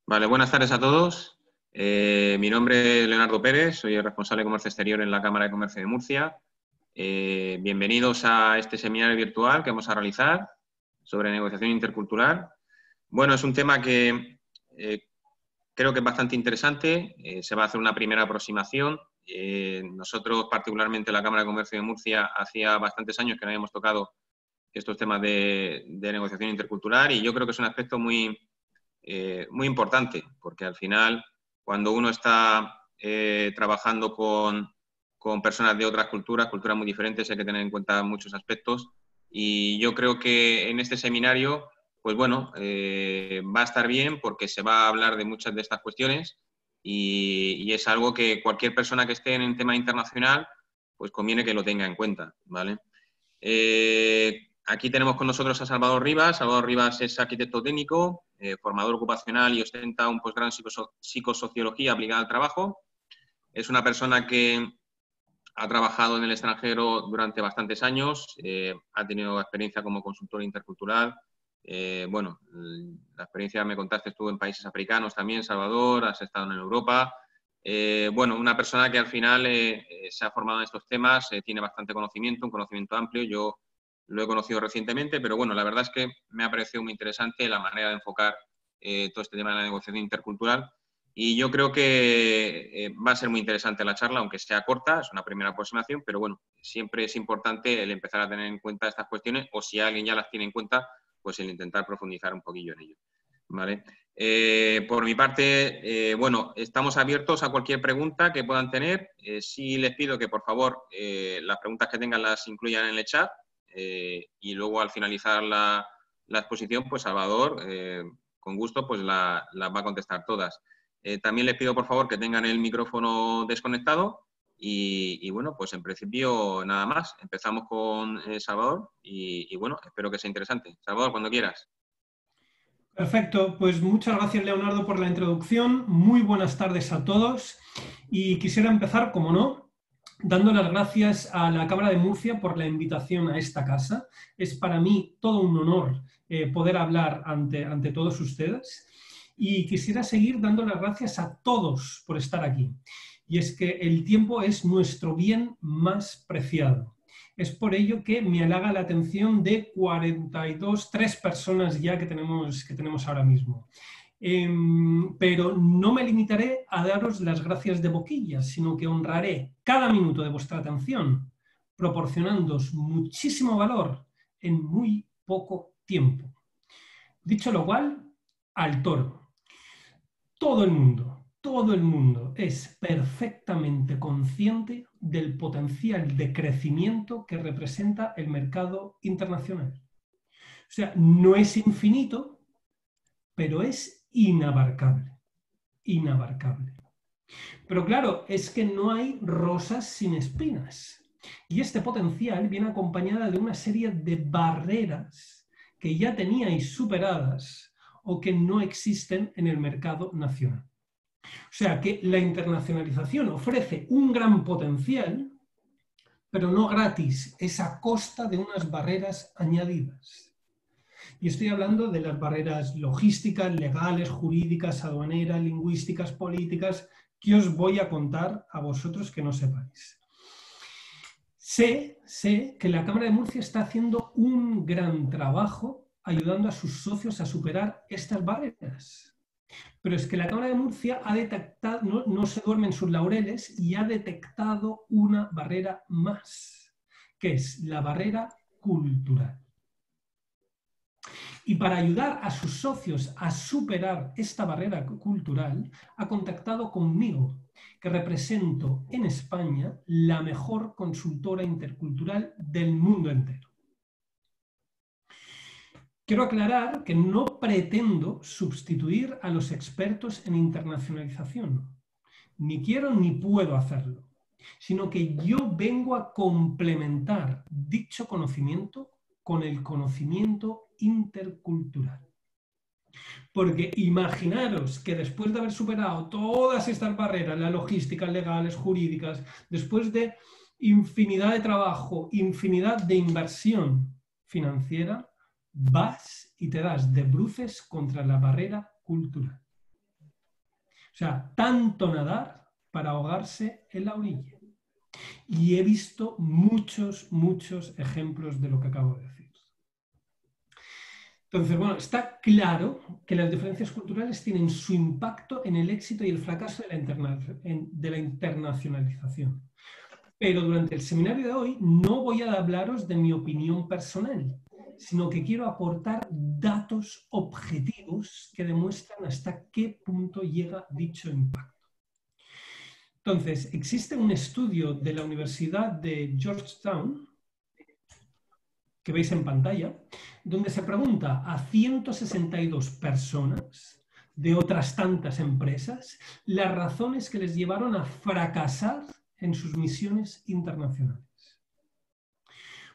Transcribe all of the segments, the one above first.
Vale, buenas tardes a todos. Mi nombre es Leonardo Pérez, soy el responsable de Comercio Exterior en la Cámara de Comercio de Murcia. Bienvenidos a este seminario virtual que vamos a realizar sobre negociación intercultural. Bueno, es un tema que creo que es bastante interesante. Se va a hacer una primera aproximación. Nosotros, particularmente la Cámara de Comercio de Murcia, hacía bastantes años que no habíamos tocado estos temas de negociación intercultural y yo creo que es un aspecto muy importante, porque al final, cuando uno está trabajando con personas de otras culturas muy diferentes, hay que tener en cuenta muchos aspectos. Y yo creo que en este seminario, pues bueno, va a estar bien porque se va a hablar de muchas de estas cuestiones y es algo que cualquier persona que esté en el tema internacional, pues conviene que lo tenga en cuenta, ¿vale? Aquí tenemos con nosotros a Salvador Rivas. Salvador Rivas es arquitecto técnico, formador ocupacional y ostenta un posgrado en psicosociología aplicada al trabajo. Es una persona que ha trabajado en el extranjero durante bastantes años, ha tenido experiencia como consultor intercultural. Bueno, la experiencia me contaste estuvo en países africanos también, Salvador, has estado en Europa. Bueno, una persona que al final se ha formado en estos temas, tiene bastante conocimiento, un conocimiento amplio. Yo lo he conocido recientemente, pero bueno, la verdad es que me ha parecido muy interesante la manera de enfocar todo este tema de la negociación intercultural. Y yo creo que va a ser muy interesante la charla, aunque sea corta, es una primera aproximación, pero bueno, siempre es importante el empezar a tener en cuenta estas cuestiones, o si alguien ya las tiene en cuenta, pues el intentar profundizar un poquillo en ello. ¿Vale? Por mi parte, bueno, estamos abiertos a cualquier pregunta que puedan tener. Sí les pido que, por favor, las preguntas que tengan las incluyan en el chat y luego al finalizar la exposición, pues Salvador, con gusto, pues las va a contestar todas. También les pido, por favor, que tengan el micrófono desconectado y bueno, pues en principio nada más. Empezamos con Salvador y bueno, espero que sea interesante. Salvador, cuando quieras. Perfecto, pues muchas gracias Leonardo por la introducción, muy buenas tardes a todos y quisiera empezar, como no, dando las gracias a la Cámara de Murcia por la invitación a esta casa. Es para mí todo un honor poder hablar ante todos ustedes y quisiera seguir dando las gracias a todos por estar aquí. Y es que el tiempo es nuestro bien más preciado. Es por ello que me halaga la atención de 42, 3 personas ya que tenemos ahora mismo. Pero no me limitaré a daros las gracias de boquillas, sino que honraré cada minuto de vuestra atención, proporcionándoos muchísimo valor en muy poco tiempo. Dicho lo cual, al toro. Todo el mundo es perfectamente consciente del potencial de crecimiento que representa el mercado internacional. O sea, no es infinito, pero es inabarcable. Inabarcable. Pero claro, es que no hay rosas sin espinas. Y este potencial viene acompañada de una serie de barreras que ya teníais superadas o que no existen en el mercado nacional. O sea que la internacionalización ofrece un gran potencial, pero no gratis, es a costa de unas barreras añadidas. Y estoy hablando de las barreras logísticas, legales, jurídicas, aduaneras, lingüísticas, políticas, que os voy a contar a vosotros que no sepáis. Sé que la Cámara de Murcia está haciendo un gran trabajo ayudando a sus socios a superar estas barreras. Pero es que la Cámara de Murcia ha detectado, no se duerme en sus laureles y ha detectado una barrera más, que es la barrera cultural. Y para ayudar a sus socios a superar esta barrera cultural, ha contactado conmigo, que represento en España la mejor consultora intercultural del mundo entero. Quiero aclarar que no pretendo sustituir a los expertos en internacionalización, ni quiero ni puedo hacerlo, sino que yo vengo a complementar dicho conocimiento con el conocimiento intercultural. Porque imaginaros que después de haber superado todas estas barreras, las logísticas, legales, jurídicas, después de infinidad de trabajo, infinidad de inversión financiera, vas y te das de bruces contra la barrera cultural. sea, tanto nadar para ahogarse en la orilla. Y he visto muchos ejemplos de lo que acabo de decir. Entonces, bueno, está claro que las diferencias culturales tienen su impacto en el éxito y el fracaso de la internacionalización. Pero durante el seminario de hoy no voy a hablaros de mi opinión personal, sino que quiero aportar datos objetivos que demuestran hasta qué punto llega dicho impacto. Entonces, existe un estudio de la Universidad de Georgetown, que veis en pantalla, donde se pregunta a 162 personas de otras tantas empresas las razones que les llevaron a fracasar en sus misiones internacionales.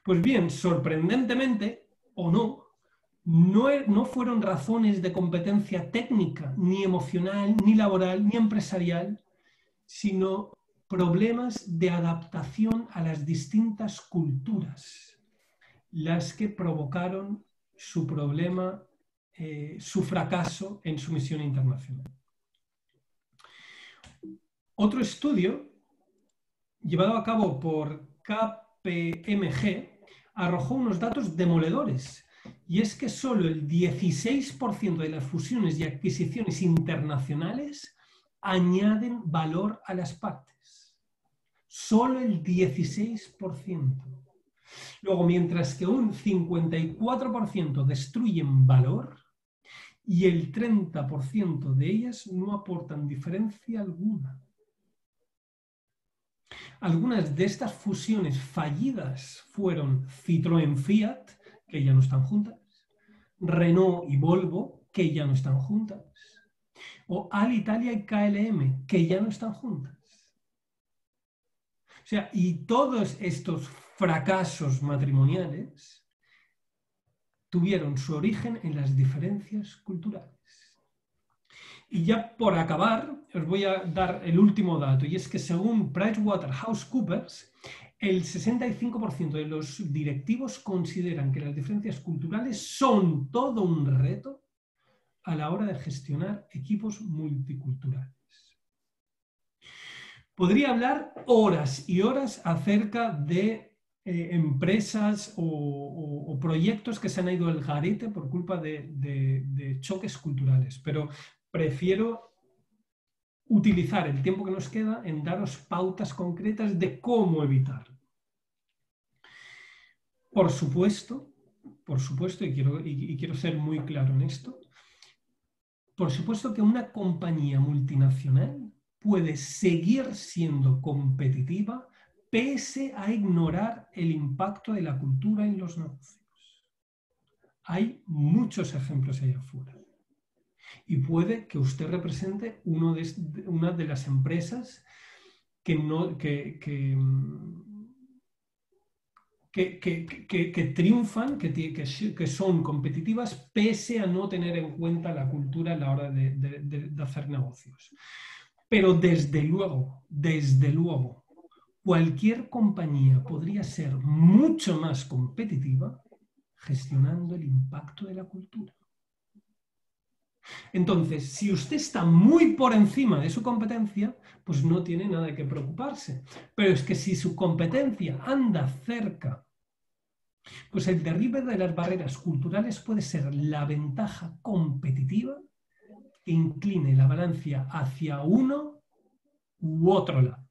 Pues bien, sorprendentemente, o no fueron razones de competencia técnica, ni emocional, ni laboral, ni empresarial, sino problemas de adaptación a las distintas culturas, las que provocaron su problema, su fracaso en su misión internacional. Otro estudio, llevado a cabo por KPMG, arrojó unos datos demoledores, y es que solo el 16% de las fusiones y adquisiciones internacionales añaden valor a las partes. Solo el 16%. Luego, mientras que un 54% destruyen valor y el 30% de ellas no aportan diferencia alguna. Algunas de estas fusiones fallidas fueron Citroën-Fiat, que ya no están juntas, Renault y Volvo, que ya no están juntas, o Alitalia y KLM, que ya no están juntas. O sea, y todos estos fracasos matrimoniales tuvieron su origen en las diferencias culturales. Y ya por acabar, os voy a dar el último dato, y es que según PricewaterhouseCoopers, el 65% de los directivos consideran que las diferencias culturales son todo un reto a la hora de gestionar equipos multiculturales. Podría hablar horas y horas acerca de empresas o proyectos que se han ido al garete por culpa de choques culturales, pero prefiero utilizar el tiempo que nos queda en daros pautas concretas de cómo evitarlo. Por supuesto, y quiero ser muy claro en esto, por supuesto que una compañía multinacional puede seguir siendo competitiva pese a ignorar el impacto de la cultura en los negocios. Hay muchos ejemplos allá afuera. Y puede que usted represente una de las empresas que triunfan, que son competitivas pese a no tener en cuenta la cultura a la hora de hacer negocios. Pero desde luego, cualquier compañía podría ser mucho más competitiva gestionando el impacto de la cultura. Entonces, si usted está muy por encima de su competencia, pues no tiene nada que preocuparse. Pero es que si su competencia anda cerca, pues el derribe de las barreras culturales puede ser la ventaja competitiva que incline la balanza hacia uno u otro lado,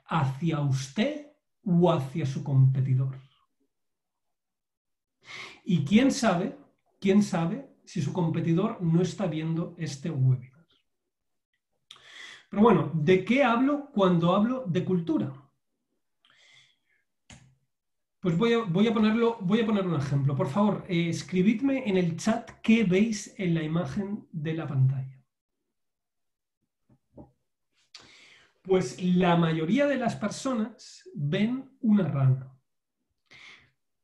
hacia usted o hacia su competidor. Y quién sabe si su competidor no está viendo este webinar. Pero bueno, ¿de qué hablo cuando hablo de cultura? Pues voy a poner un ejemplo. Por favor, escribidme en el chat qué veis en la imagen de la pantalla. Pues la mayoría de las personas ven una rana.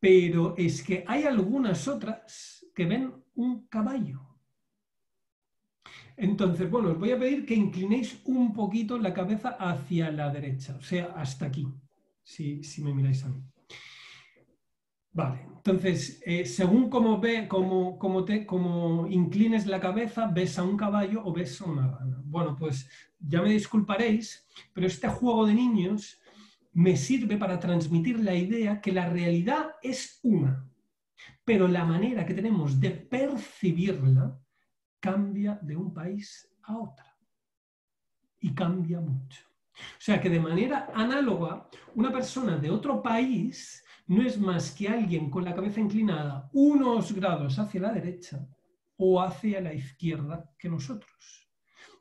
Pero es que hay algunas otras que ven un caballo. Entonces, bueno, os voy a pedir que inclinéis un poquito la cabeza hacia la derecha, o sea, hasta aquí, si me miráis a mí. Vale, entonces, según como inclines la cabeza, ves a un caballo o ves a una rana. Bueno, pues ya me disculparéis, pero este juego de niños me sirve para transmitir la idea que la realidad es una, pero la manera que tenemos de percibirla cambia de un país a otro y cambia mucho. O sea que de manera análoga, una persona de otro país no es más que alguien con la cabeza inclinada unos grados hacia la derecha o hacia la izquierda que nosotros.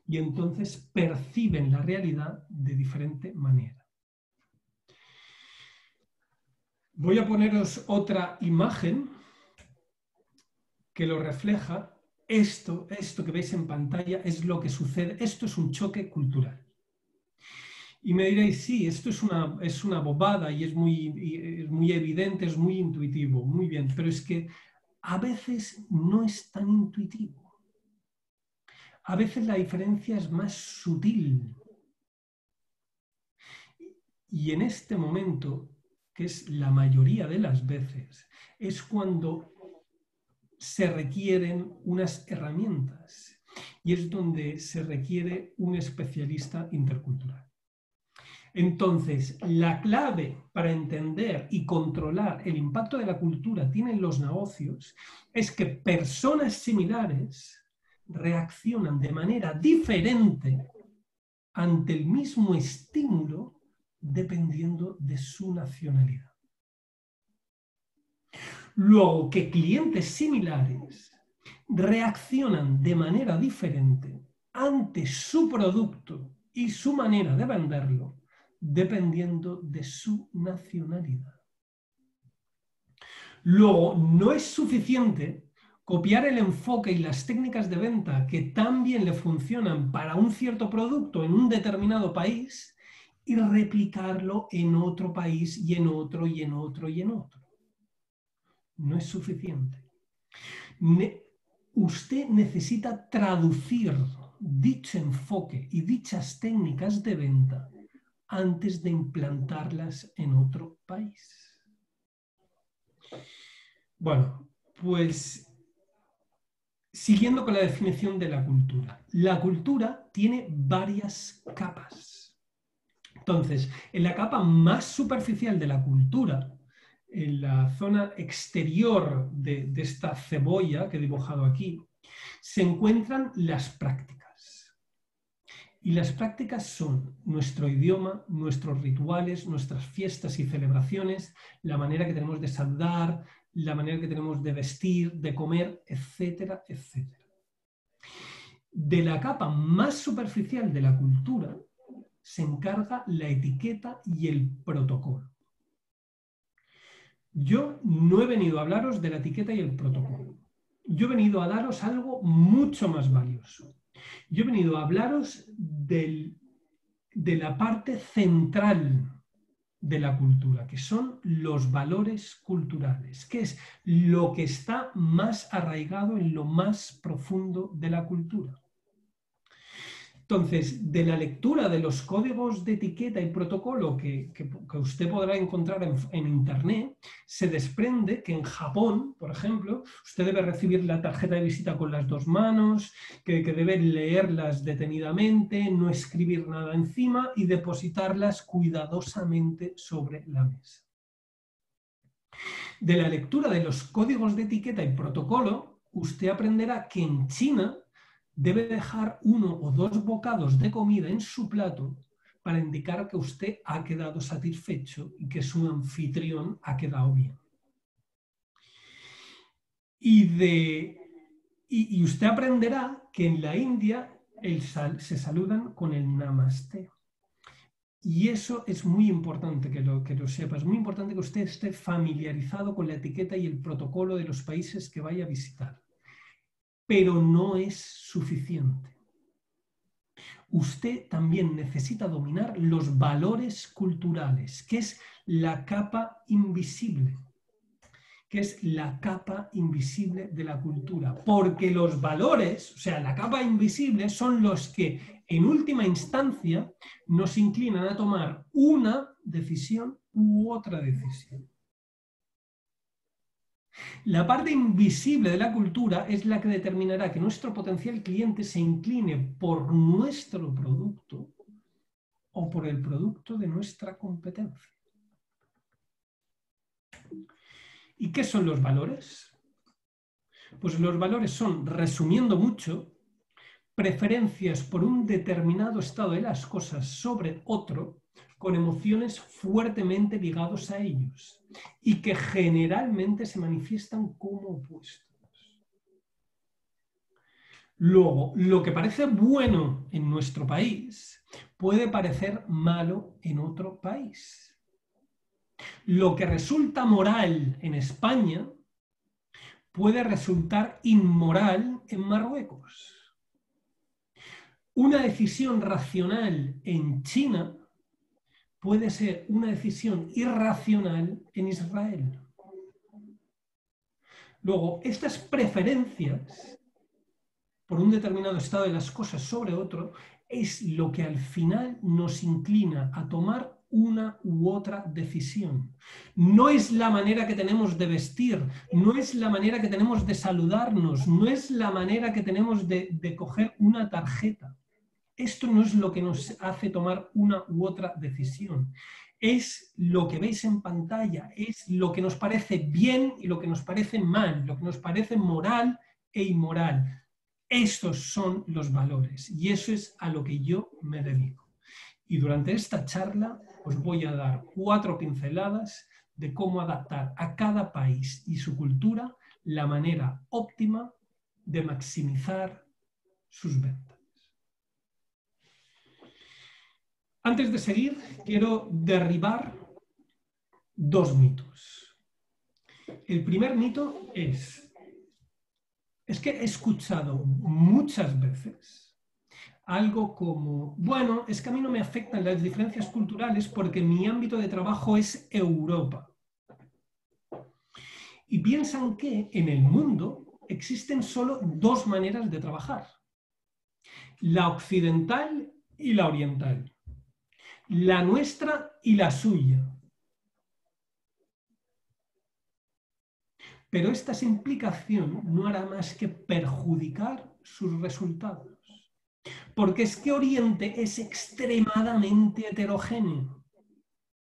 Y entonces perciben la realidad de diferente manera. Voy a poneros otra imagen que lo refleja. Esto que veis en pantalla es lo que sucede. Esto es un choque cultural. Y me diréis, sí, esto es una bobada y es muy evidente, es muy intuitivo, muy bien, pero es que a veces no es tan intuitivo. A veces la diferencia es más sutil. Y en este momento, que es la mayoría de las veces, es cuando se requieren unas herramientas y es donde se requiere un especialista intercultural. Entonces, la clave para entender y controlar el impacto de la cultura tienen los negocios es que personas similares reaccionan de manera diferente ante el mismo estímulo dependiendo de su nacionalidad. Luego, que clientes similares reaccionan de manera diferente ante su producto y su manera de venderlo dependiendo de su nacionalidad. Luego, no es suficiente copiar el enfoque y las técnicas de venta que tan bien le funcionan para un cierto producto en un determinado país y replicarlo en otro país y en otro y en otro y en otro. No es suficiente. Usted necesita traducir dicho enfoque y dichas técnicas de venta antes de implantarlas en otro país. Bueno, pues siguiendo con la definición de la cultura. La cultura tiene varias capas. Entonces, en la capa más superficial de la cultura, en la zona exterior de esta cebolla que he dibujado aquí, se encuentran las prácticas. Y las prácticas son nuestro idioma, nuestros rituales, nuestras fiestas y celebraciones, la manera que tenemos de saludar, la manera que tenemos de vestir, de comer, etcétera, etcétera. De la capa más superficial de la cultura se encarga la etiqueta y el protocolo. Yo no he venido a hablaros de la etiqueta y el protocolo. Yo he venido a daros algo mucho más valioso. Yo he venido a hablaros de la parte central de la cultura, que son los valores culturales, que es lo que está más arraigado en lo más profundo de la cultura. Entonces, de la lectura de los códigos de etiqueta y protocolo que usted podrá encontrar en Internet, se desprende que en Japón, por ejemplo, usted debe recibir la tarjeta de visita con las dos manos, que debe leerlas detenidamente, no escribir nada encima y depositarlas cuidadosamente sobre la mesa. De la lectura de los códigos de etiqueta y protocolo, usted aprenderá que en China debe dejar 1 o 2 bocados de comida en su plato para indicar que usted ha quedado satisfecho y que su anfitrión ha quedado bien. Y usted aprenderá que en la India se saludan con el namaste. Y eso es muy importante que lo sepa. Es muy importante que usted esté familiarizado con la etiqueta y el protocolo de los países que vaya a visitar. Pero no es suficiente. Usted también necesita dominar los valores culturales, que es la capa invisible, de la cultura. Porque los valores, o sea, la capa invisible, son los que en última instancia nos inclinan a tomar una decisión u otra decisión. La parte invisible de la cultura es la que determinará que nuestro potencial cliente se incline por nuestro producto o por el producto de nuestra competencia. ¿Y qué son los valores? Pues los valores son, resumiendo mucho, preferencias por un determinado estado de las cosas sobre otro, con emociones fuertemente ligados a ellos y que generalmente se manifiestan como opuestos. Luego, lo que parece bueno en nuestro país puede parecer malo en otro país. Lo que resulta moral en España puede resultar inmoral en Marruecos. Una decisión racional en China puede ser una decisión irracional en Israel. Luego, estas preferencias por un determinado estado de las cosas sobre otro es lo que al final nos inclina a tomar una u otra decisión. No es la manera que tenemos de vestir, no es la manera que tenemos de saludarnos, no es la manera que tenemos de coger una tarjeta. Esto no es lo que nos hace tomar una u otra decisión. Es lo que veis en pantalla, es lo que nos parece bien y lo que nos parece mal, lo que nos parece moral e inmoral. Estos son los valores y eso es a lo que yo me dedico. Y durante esta charla os voy a dar 4 pinceladas de cómo adaptar a cada país y su cultura la manera óptima de maximizar sus ventas. Antes de seguir, quiero derribar 2 mitos. El primer mito es que he escuchado muchas veces algo como, bueno, es que a mí no me afectan las diferencias culturales porque mi ámbito de trabajo es Europa. Y piensan que en el mundo existen solo 2 maneras de trabajar, la occidental y la oriental, la nuestra y la suya. Pero esta simplificación no hará más que perjudicar sus resultados. Porque es que Oriente es extremadamente heterogéneo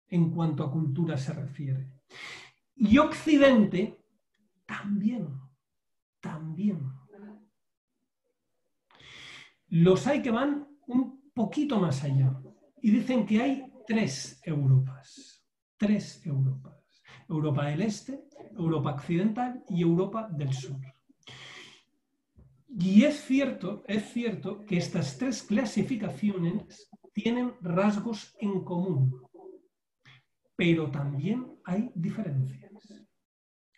en cuanto a cultura se refiere. Y Occidente también. Los hay que van un poquito más allá y dicen que hay 3 Europas. 3 Europas. Europa del Este, Europa Occidental y Europa del Sur. Y es cierto que estas 3 clasificaciones tienen rasgos en común, pero también hay diferencias.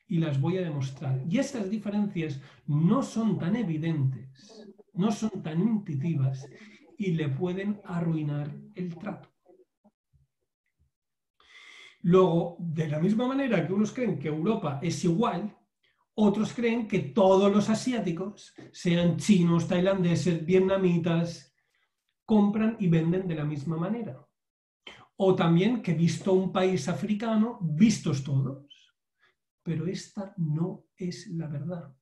Y las voy a demostrar. Y estas diferencias no son tan evidentes, no son tan intuitivas y le pueden arruinar el trato. Luego, de la misma manera que unos creen que Europa es igual, otros creen que todos los asiáticos, sean chinos, tailandeses, vietnamitas, compran y venden de la misma manera. O también que visto un país africano, vistos todos. Pero esta no es la verdad.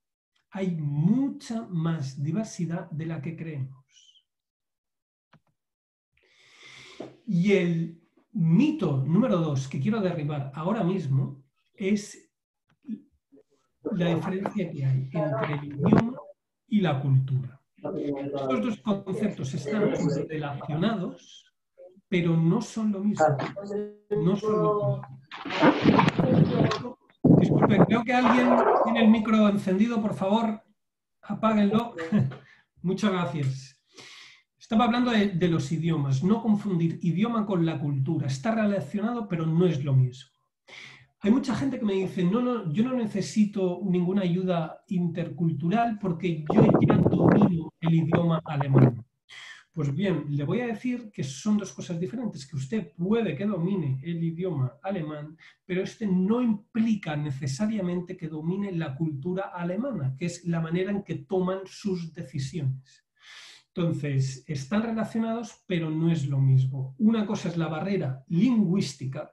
Hay mucha más diversidad de la que creemos. Y el mito número 2 que quiero derribar ahora mismo es la diferencia que hay entre el idioma y la cultura. Estos 2 conceptos están relacionados, pero no son lo mismo. No son lo mismo. Disculpe, creo que alguien tiene el micro encendido, por favor, apáguenlo. Muchas gracias. Estaba hablando de los idiomas, no confundir idioma con la cultura. Está relacionado, pero no es lo mismo. Hay mucha gente que me dice, no, yo no necesito ninguna ayuda intercultural porque yo ya domino el idioma alemán. Pues bien, le voy a decir que son 2 cosas diferentes, que usted puede que domine el idioma alemán, pero este no implica necesariamente que domine la cultura alemana, que es la manera en que toman sus decisiones. Entonces, están relacionados, pero no es lo mismo. Una cosa es la barrera lingüística,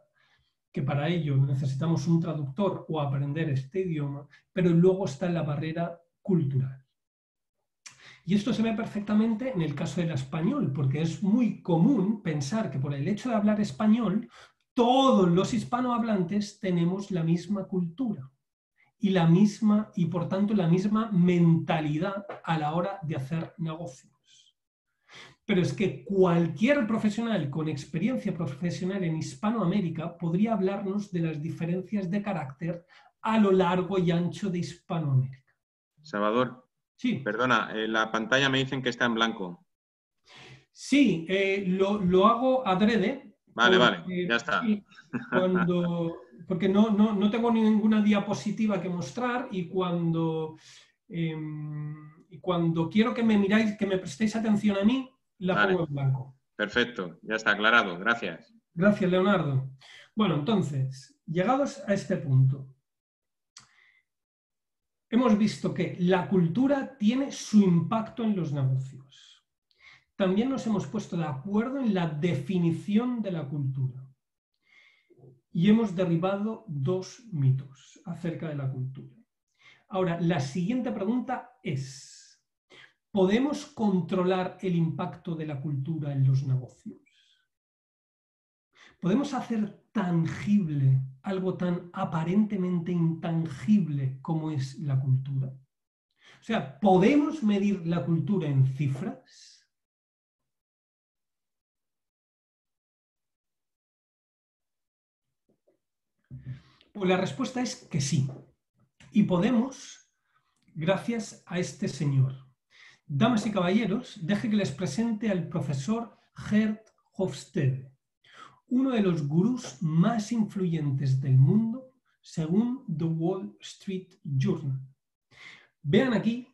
que para ello necesitamos un traductor o aprender este idioma, pero luego está la barrera cultural. Y esto se ve perfectamente en el caso del español, porque es muy común pensar que por el hecho de hablar español, todos los hispanohablantes tenemos la misma cultura y por tanto la misma mentalidad a la hora de hacer negocios. Pero es que cualquier profesional con experiencia profesional en Hispanoamérica podría hablarnos de las diferencias de carácter a lo largo y ancho de Hispanoamérica. Salvador, Sí. Perdona, la pantalla me dicen que está en blanco. Sí, lo hago adrede. Vale, vale, ya está. Sí, porque no tengo ninguna diapositiva que mostrar y cuando quiero que me miráis, que me prestéis atención a mí, la Vale. pongo en blanco. Perfecto, ya está aclarado, gracias. Gracias, Leonardo. Bueno, entonces, llegados a este punto, hemos visto que la cultura tiene su impacto en los negocios. También nos hemos puesto de acuerdo en la definición de la cultura. Y hemos derribado dos mitos acerca de la cultura. Ahora, la siguiente pregunta es, ¿podemos controlar el impacto de la cultura en los negocios? ¿Podemos hacer tangible algo tan aparentemente intangible como es la cultura? O sea, ¿podemos medir la cultura en cifras? Pues la respuesta es que sí. Y podemos, gracias a este señor. Damas y caballeros, deje que les presente al profesor Gert Hofstede, uno de los gurús más influyentes del mundo según The Wall Street Journal. Vean aquí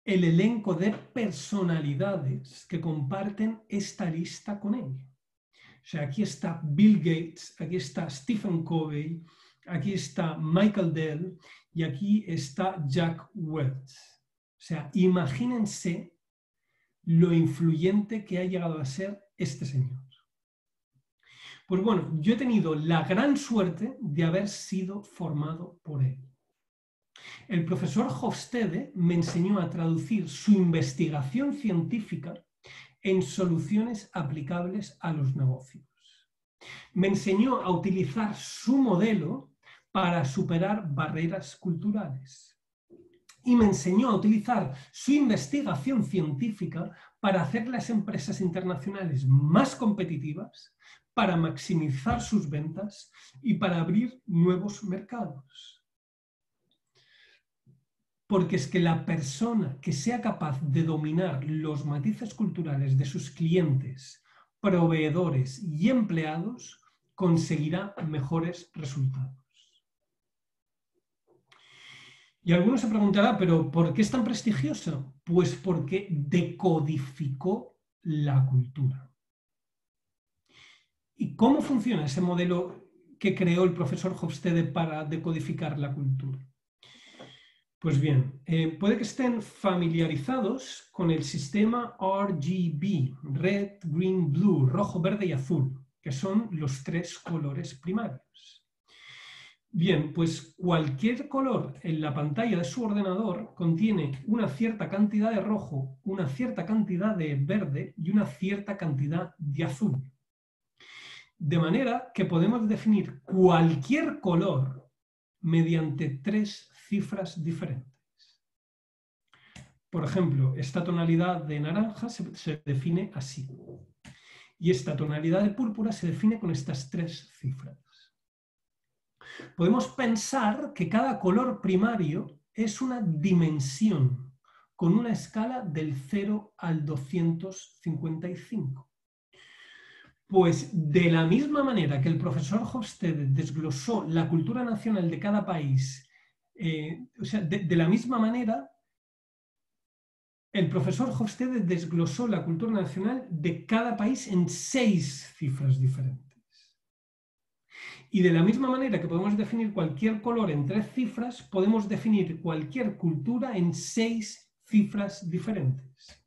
el elenco de personalidades que comparten esta lista con él. O sea, aquí está Bill Gates, aquí está Stephen Covey, aquí está Michael Dell y aquí está Jack Welch. O sea, imagínense lo influyente que ha llegado a ser este señor. Pues bueno, yo he tenido la gran suerte de haber sido formado por él. El profesor Hofstede me enseñó a traducir su investigación científica en soluciones aplicables a los negocios. Me enseñó a utilizar su modelo para superar barreras culturales. Y me enseñó a utilizar su investigación científica para hacer las empresas internacionales más competitivas, para maximizar sus ventas y para abrir nuevos mercados. Porque es que la persona que sea capaz de dominar los matices culturales de sus clientes, proveedores y empleados, conseguirá mejores resultados. Y alguno se preguntará, ¿pero por qué es tan prestigioso? Pues porque decodificó la cultura. ¿Y cómo funciona ese modelo que creó el profesor Hofstede para decodificar la cultura? Pues bien, puede que estén familiarizados con el sistema RGB, Red, Green, Blue, rojo, verde y azul, que son los tres colores primarios. Bien, pues cualquier color en la pantalla de su ordenador contiene una cierta cantidad de rojo, una cierta cantidad de verde y una cierta cantidad de azul. De manera que podemos definir cualquier color mediante tres cifras diferentes. Por ejemplo, esta tonalidad de naranja se define así. Y esta tonalidad de púrpura se define con estas tres cifras. Podemos pensar que cada color primario es una dimensión con una escala del 0 al 255. Pues de la misma manera que el profesor Hofstede desglosó la cultura nacional de cada país, de la misma manera, el profesor Hofstede desglosó la cultura nacional de cada país en 6 cifras diferentes. Y de la misma manera que podemos definir cualquier color en 3 cifras, podemos definir cualquier cultura en 6 cifras diferentes.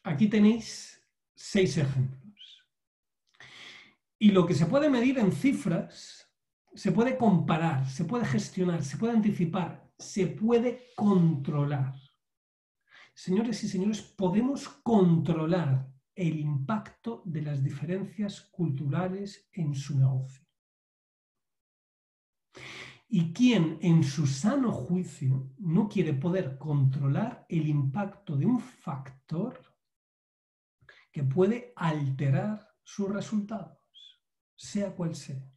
Aquí tenéis 6 ejemplos. Y lo que se puede medir en cifras, se puede comparar, se puede gestionar, se puede anticipar, se puede controlar. Señores y señores, podemos controlar el impacto de las diferencias culturales en su negocio. ¿Y quién en su sano juicio no quiere poder controlar el impacto de un factor que puede alterar sus resultados, sea cual sea?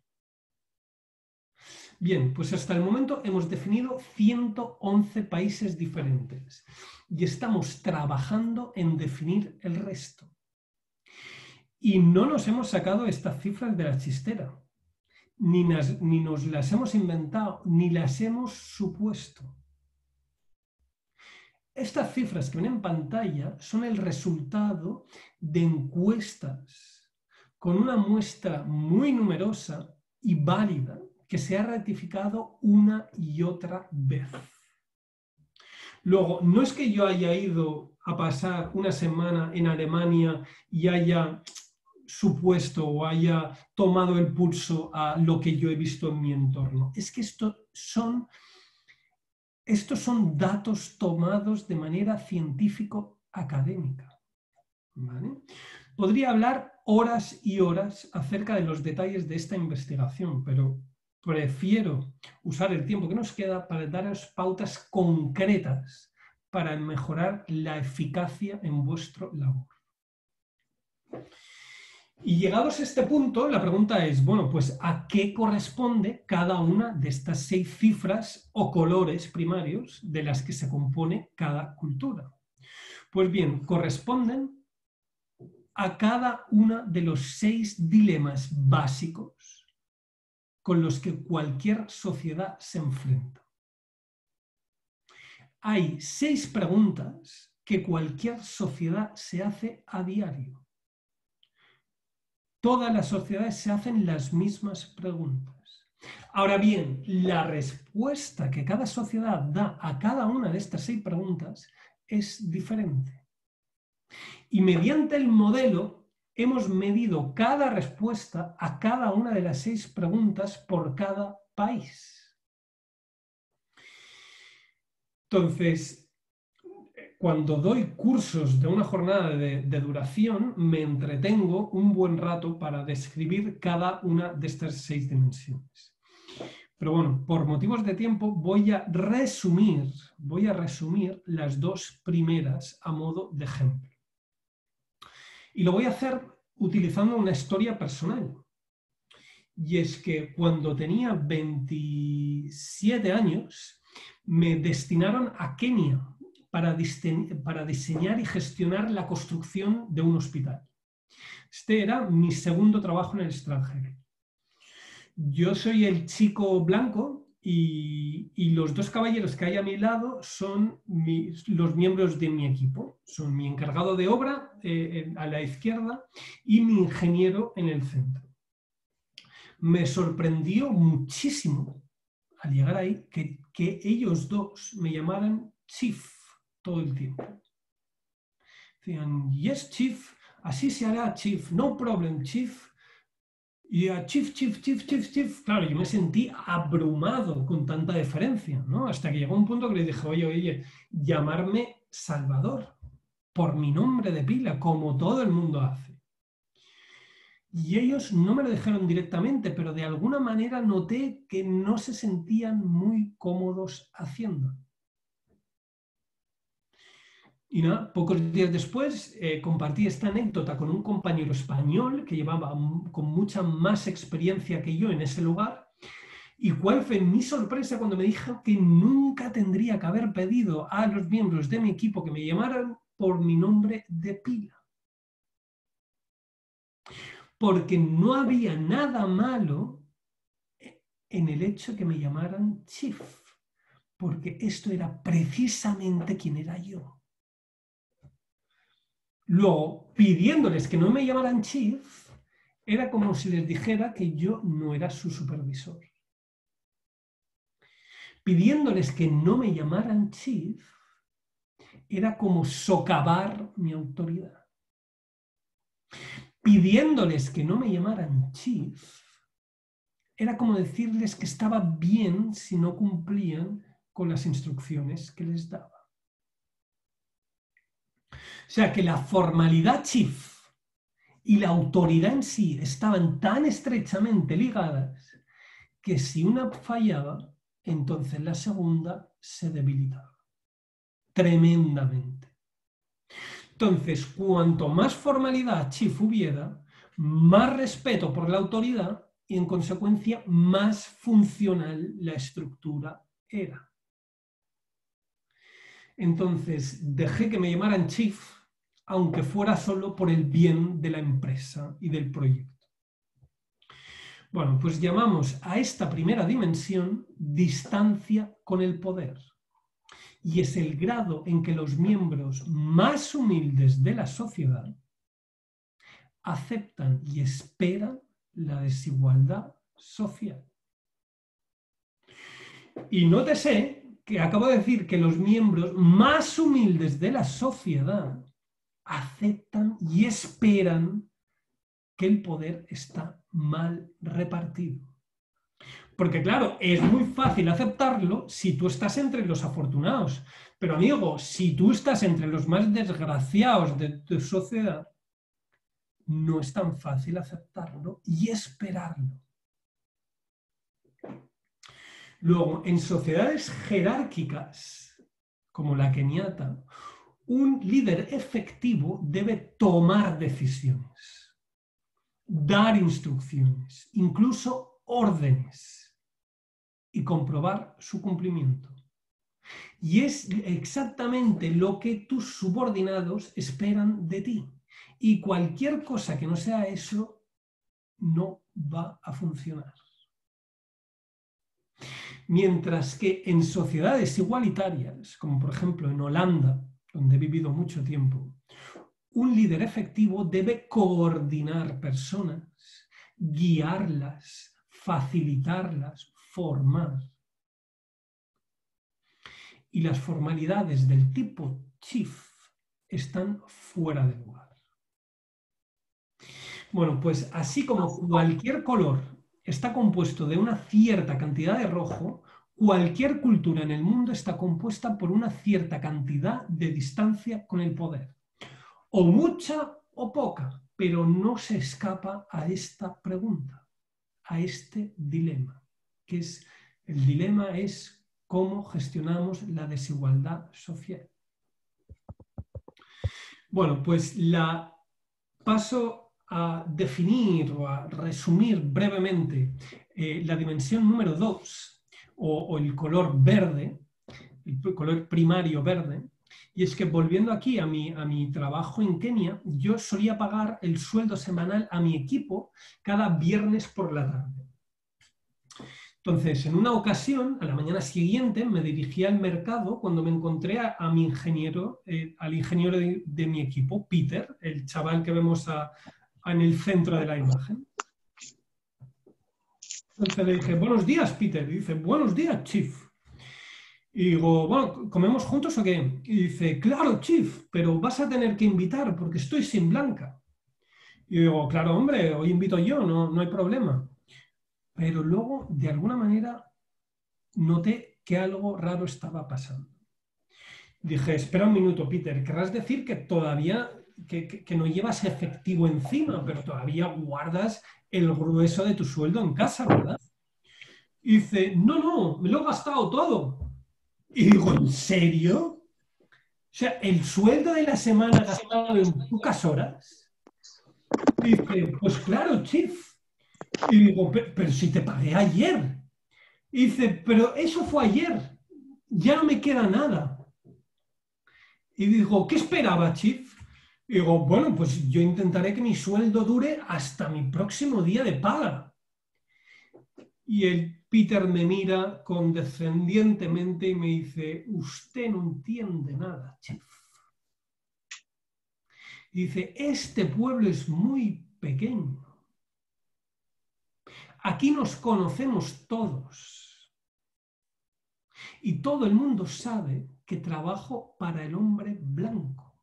Bien, pues hasta el momento hemos definido 111 países diferentes y estamos trabajando en definir el resto. Y no nos hemos sacado estas cifras de la chistera, ni nos las hemos inventado, ni las hemos supuesto. Estas cifras que ven en pantalla son el resultado de encuestas con una muestra muy numerosa y válida que se ha ratificado una y otra vez. Luego, no es que yo haya ido a pasar una semana en Alemania y haya supuesto o haya tomado el pulso a lo que yo he visto en mi entorno. Es que estos son datos tomados de manera científico-académica. ¿Vale? Podría hablar horas y horas acerca de los detalles de esta investigación, pero prefiero usar el tiempo que nos queda para daros pautas concretas para mejorar la eficacia en vuestro labor. Y llegados a este punto, la pregunta es, bueno, pues ¿a qué corresponde cada una de estas 6 cifras o colores primarios de las que se compone cada cultura? Pues bien, corresponden a cada uno de los 6 dilemas básicos con los que cualquier sociedad se enfrenta. Hay 6 preguntas que cualquier sociedad se hace a diario. Todas las sociedades se hacen las mismas preguntas. Ahora bien, la respuesta que cada sociedad da a cada una de estas 6 preguntas es diferente. Y mediante el modelo hemos medido cada respuesta a cada una de las 6 preguntas por cada país. Entonces, cuando doy cursos de una jornada de duración, me entretengo un buen rato para describir cada una de estas 6 dimensiones. Pero bueno, por motivos de tiempo voy a resumir las 2 primeras a modo de ejemplo. Y lo voy a hacer utilizando una historia personal. Y es que cuando tenía 27 años, me destinaron a Kenia para diseñar y gestionar la construcción de un hospital. Este era mi segundo trabajo en el extranjero. Yo soy el chico blanco y los 2 caballeros que hay a mi lado son los miembros de mi equipo. Son mi encargado de obra a la izquierda y mi ingeniero en el centro. Me sorprendió muchísimo al llegar ahí que ellos 2 me llamaran Chief todo el tiempo. Decían, yes, Chief, así se hará, Chief, no problem, Chief. Y a Chief. Claro, yo me sentí abrumado con tanta deferencia, ¿no? Hasta que llegó un punto que le dije, oye, llamarme Salvador, por mi nombre de pila, como todo el mundo hace. Y ellos no me lo dijeron directamente, pero de alguna manera noté que no se sentían muy cómodos haciendo. Y nada, pocos días después compartí esta anécdota con un compañero español que llevaba con mucha más experiencia que yo en ese lugar. ¿Y cuál fue mi sorpresa cuando me dijo que nunca tendría que haber pedido a los miembros de mi equipo que me llamaran por mi nombre de pila? Porque no había nada malo en el hecho que me llamaran Chief, porque esto era precisamente quién era yo. Luego, pidiéndoles que no me llamaran Chief, era como si les dijera que yo no era su supervisor. Pidiéndoles que no me llamaran Chief, era como socavar mi autoridad. pidiéndoles que no me llamaran chief, era como decirles que estaba bien si no cumplían con las instrucciones que les daba. O sea que la formalidad chief y la autoridad en sí estaban tan estrechamente ligadas que si una fallaba, entonces la segunda se debilitaba tremendamente. Entonces, cuanto más formalidad chief hubiera, más respeto por la autoridad y en consecuencia más funcional la estructura era. Entonces, dejé que me llamaran chief, aunque fuera solo por el bien de la empresa y del proyecto. Bueno, pues llamamos a esta primera dimensión distancia con el poder. Y es el grado en que los miembros más humildes de la sociedad aceptan y esperan la desigualdad social. Y nótese que acabo de decir que los miembros más humildes de la sociedad aceptan y esperan que el poder está mal repartido. Porque claro, es muy fácil aceptarlo si tú estás entre los afortunados. Pero amigo, si tú estás entre los más desgraciados de tu sociedad, no es tan fácil aceptarlo y esperarlo. Luego, en sociedades jerárquicas, como la keniata, un líder efectivo debe tomar decisiones, dar instrucciones, incluso órdenes, y comprobar su cumplimiento. Y es exactamente lo que tus subordinados esperan de ti. Y cualquier cosa que no sea eso, no va a funcionar. Mientras que en sociedades igualitarias, como por ejemplo en Holanda, donde he vivido mucho tiempo, un líder efectivo debe coordinar personas, guiarlas, facilitarlas, formar. Y las formalidades del tipo chief están fuera de lugar. Bueno, pues así como cualquier color está compuesto de una cierta cantidad de rojo, cualquier cultura en el mundo está compuesta por una cierta cantidad de distancia con el poder. O mucha o poca, pero no se escapa a esta pregunta, a este dilema, que es, el dilema es cómo gestionamos la desigualdad social. Bueno, pues paso a definir o a resumir brevemente la dimensión número 2 o el color verde, el color primario verde, y es que volviendo aquí a mi trabajo en Kenia, yo solía pagar el sueldo semanal a mi equipo cada viernes por la tarde. Entonces, en una ocasión, a la mañana siguiente, me dirigí al mercado cuando me encontré a mi ingeniero, al ingeniero de mi equipo, Peter, el chaval que vemos en el centro de la imagen. Entonces le dije, buenos días, Peter. Y dice, buenos días, Chief. Y digo, bueno, ¿comemos juntos o qué? Y dice, claro, Chief, pero vas a tener que invitar porque estoy sin Blanca. Y digo, claro, hombre, hoy invito yo, no hay problema. Pero luego, de alguna manera, noté que algo raro estaba pasando. Dije, espera un minuto, Peter, querrás decir que todavía, que no llevas efectivo encima, pero todavía guardas el grueso de tu sueldo en casa, ¿verdad? Y dice, no, me lo he gastado todo. Y digo, ¿en serio? O sea, el sueldo de la semana gastado en pocas horas. Y dice, pues claro, Chief. Y digo, pero si te pagué ayer. Y dice, pero eso fue ayer. Ya no me queda nada. Y digo, ¿qué esperaba, Chief? Y digo, bueno, pues yo intentaré que mi sueldo dure hasta mi próximo día de paga. Y el Peter me mira condescendientemente y me dice, usted no entiende nada, Chief. Y dice, este pueblo es muy pequeño. Aquí nos conocemos todos. Y todo el mundo sabe que trabajo para el hombre blanco.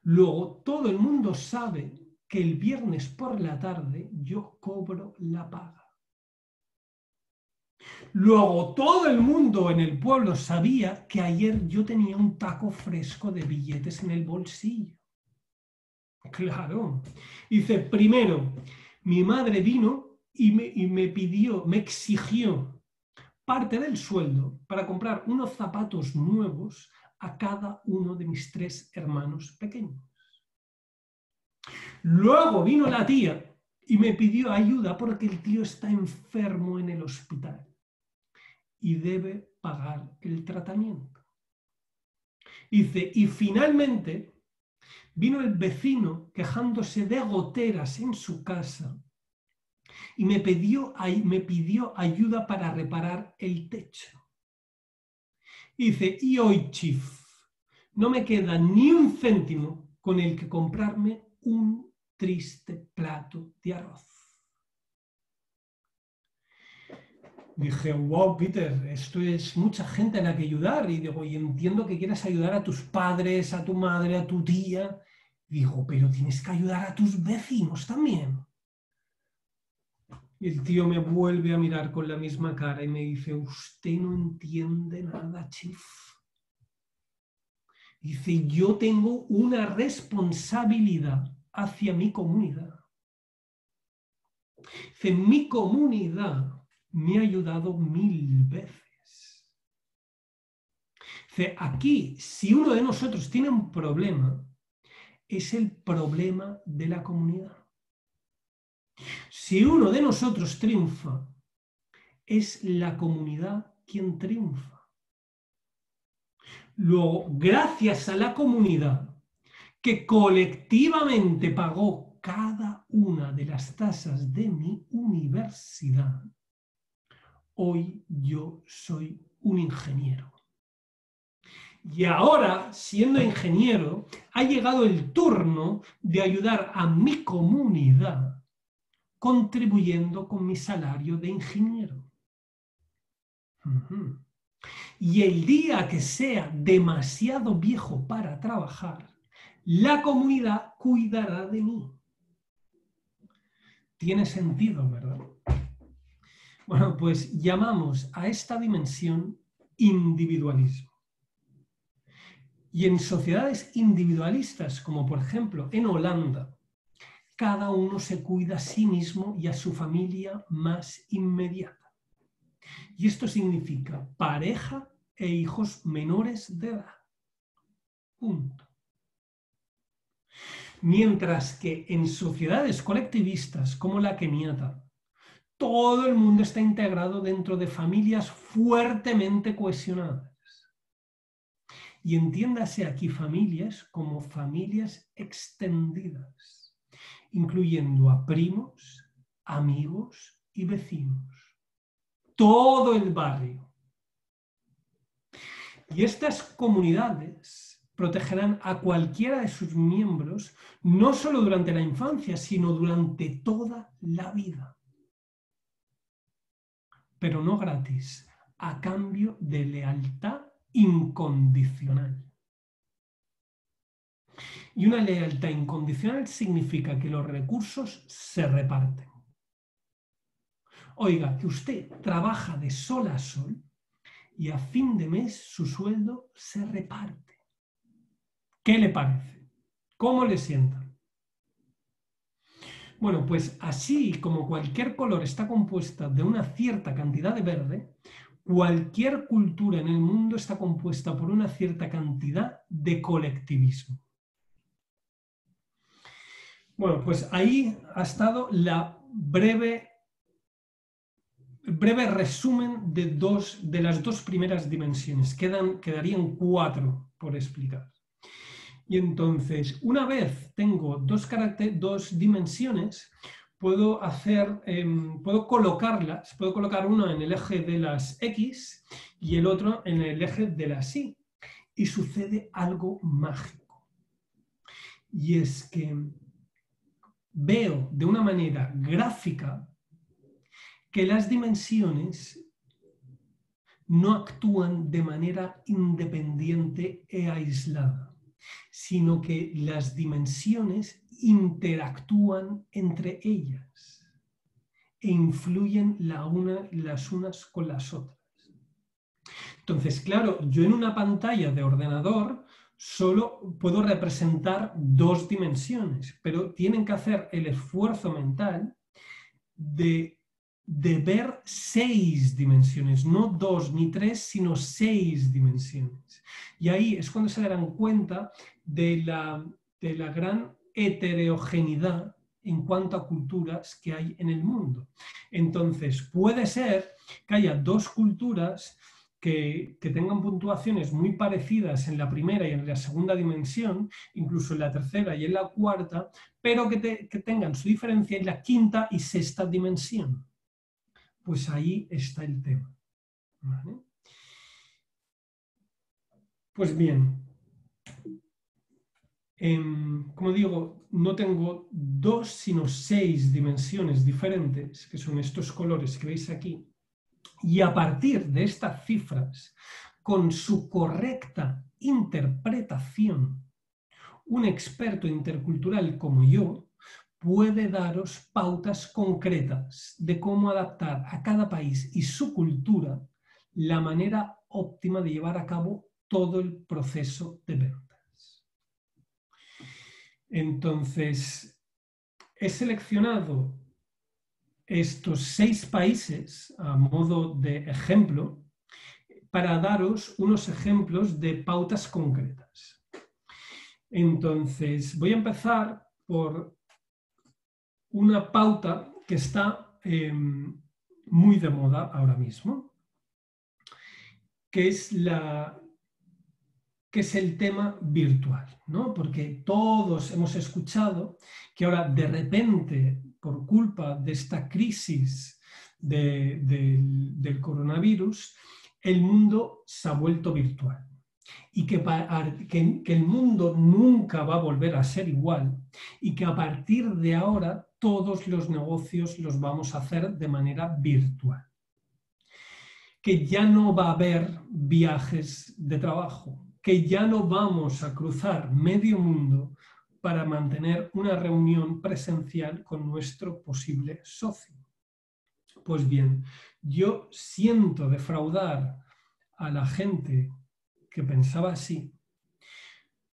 Luego, todo el mundo sabe que el viernes por la tarde yo cobro la paga. Luego, todo el mundo en el pueblo sabía que ayer yo tenía un taco fresco de billetes en el bolsillo. Claro. Dice, primero, mi madre vino y me exigió parte del sueldo para comprar unos zapatos nuevos a cada uno de mis 3 hermanos pequeños. Luego vino la tía y me pidió ayuda porque el tío está enfermo en el hospital y debe pagar el tratamiento. Dice, y finalmente vino el vecino quejándose de goteras en su casa y me pidió ayuda para reparar el techo. Dice, y hoy, Chief, no me queda ni un céntimo con el que comprarme un triste plato de arroz. Dije, wow, Peter, esto es mucha gente a la que ayudar. Y digo, y entiendo que quieras ayudar a tus padres, a tu madre, a tu tía. Digo, pero tienes que ayudar a tus vecinos también. Y el tío me vuelve a mirar con la misma cara y me dice, usted no entiende nada, Chief. Dice, yo tengo una responsabilidad hacia mi comunidad. Dice, mi comunidad me ha ayudado 1000 veces. Dice, aquí, si uno de nosotros tiene un problema, es el problema de la comunidad. Si uno de nosotros triunfa, es la comunidad quien triunfa. Luego, gracias a la comunidad que colectivamente pagó cada una de las tasas de mi universidad, hoy yo soy un ingeniero. Y ahora, siendo ingeniero, ha llegado el turno de ayudar a mi comunidad contribuyendo con mi salario de ingeniero. Y el día que sea demasiado viejo para trabajar, la comunidad cuidará de mí. Tiene sentido, ¿verdad? Bueno, pues llamamos a esta dimensión individualismo. Y en sociedades individualistas, como por ejemplo en Holanda, cada uno se cuida a sí mismo y a su familia más inmediata. Y esto significa pareja e hijos menores de edad. Punto. Mientras que en sociedades colectivistas como la keniata, todo el mundo está integrado dentro de familias fuertemente cohesionadas. Y entiéndase aquí familias como familias extendidas, incluyendo a primos, amigos y vecinos. Todo el barrio. Y estas comunidades protegerán a cualquiera de sus miembros, no solo durante la infancia, sino durante toda la vida. Pero no gratis, a cambio de lealtad incondicional. Y una lealtad incondicional significa que los recursos se reparten. Oiga, que usted trabaja de sol a sol y a fin de mes su sueldo se reparte. ¿Qué le parece? ¿Cómo le sienta? Bueno, pues así como cualquier color está compuesta de una cierta cantidad de verde, cualquier cultura en el mundo está compuesta por una cierta cantidad de colectivismo. Bueno, pues ahí ha estado la breve resumen de las dos primeras dimensiones. Quedarían 4 por explicar. Y entonces, una vez tengo dos dimensiones, puedo colocarlas, puedo colocar uno en el eje de las X y el otro en el eje de las Y. Y sucede algo mágico. Y es que veo de una manera gráfica que las dimensiones no actúan de manera independiente e aislada, sino que las dimensiones interactúan entre ellas e influyen las unas con las otras. Entonces, claro, yo en una pantalla de ordenador solo puedo representar 2 dimensiones, pero tienen que hacer el esfuerzo mental de ver 6 dimensiones, no 2 ni 3, sino 6 dimensiones. Y ahí es cuando se darán cuenta de la gran heterogeneidad en cuanto a culturas que hay en el mundo. Entonces, puede ser que haya 2 culturas que tengan puntuaciones muy parecidas en la primera y en la segunda dimensión, incluso en la tercera y en la cuarta, pero que tengan su diferencia en la quinta y sexta dimensión. Pues ahí está el tema. ¿Vale? Pues bien, como digo, no tengo 2, sino 6 dimensiones diferentes, que son estos colores que veis aquí, y a partir de estas cifras, con su correcta interpretación, un experto intercultural como yo puede daros pautas concretas de cómo adaptar a cada país y su cultura la manera óptima de llevar a cabo todo el proceso de ventas. Entonces, he seleccionado estos 6 países a modo de ejemplo para daros unos ejemplos de pautas concretas. Entonces, voy a empezar por una pauta que está muy de moda ahora mismo, que es el tema virtual, ¿no? Porque todos hemos escuchado que ahora de repente, por culpa de esta crisis del coronavirus, el mundo se ha vuelto virtual y que el mundo nunca va a volver a ser igual y que a partir de ahora todos los negocios los vamos a hacer de manera virtual. Que ya no va a haber viajes de trabajo, que ya no vamos a cruzar medio mundo para mantener una reunión presencial con nuestro posible socio. Pues bien, yo siento defraudar a la gente que pensaba así,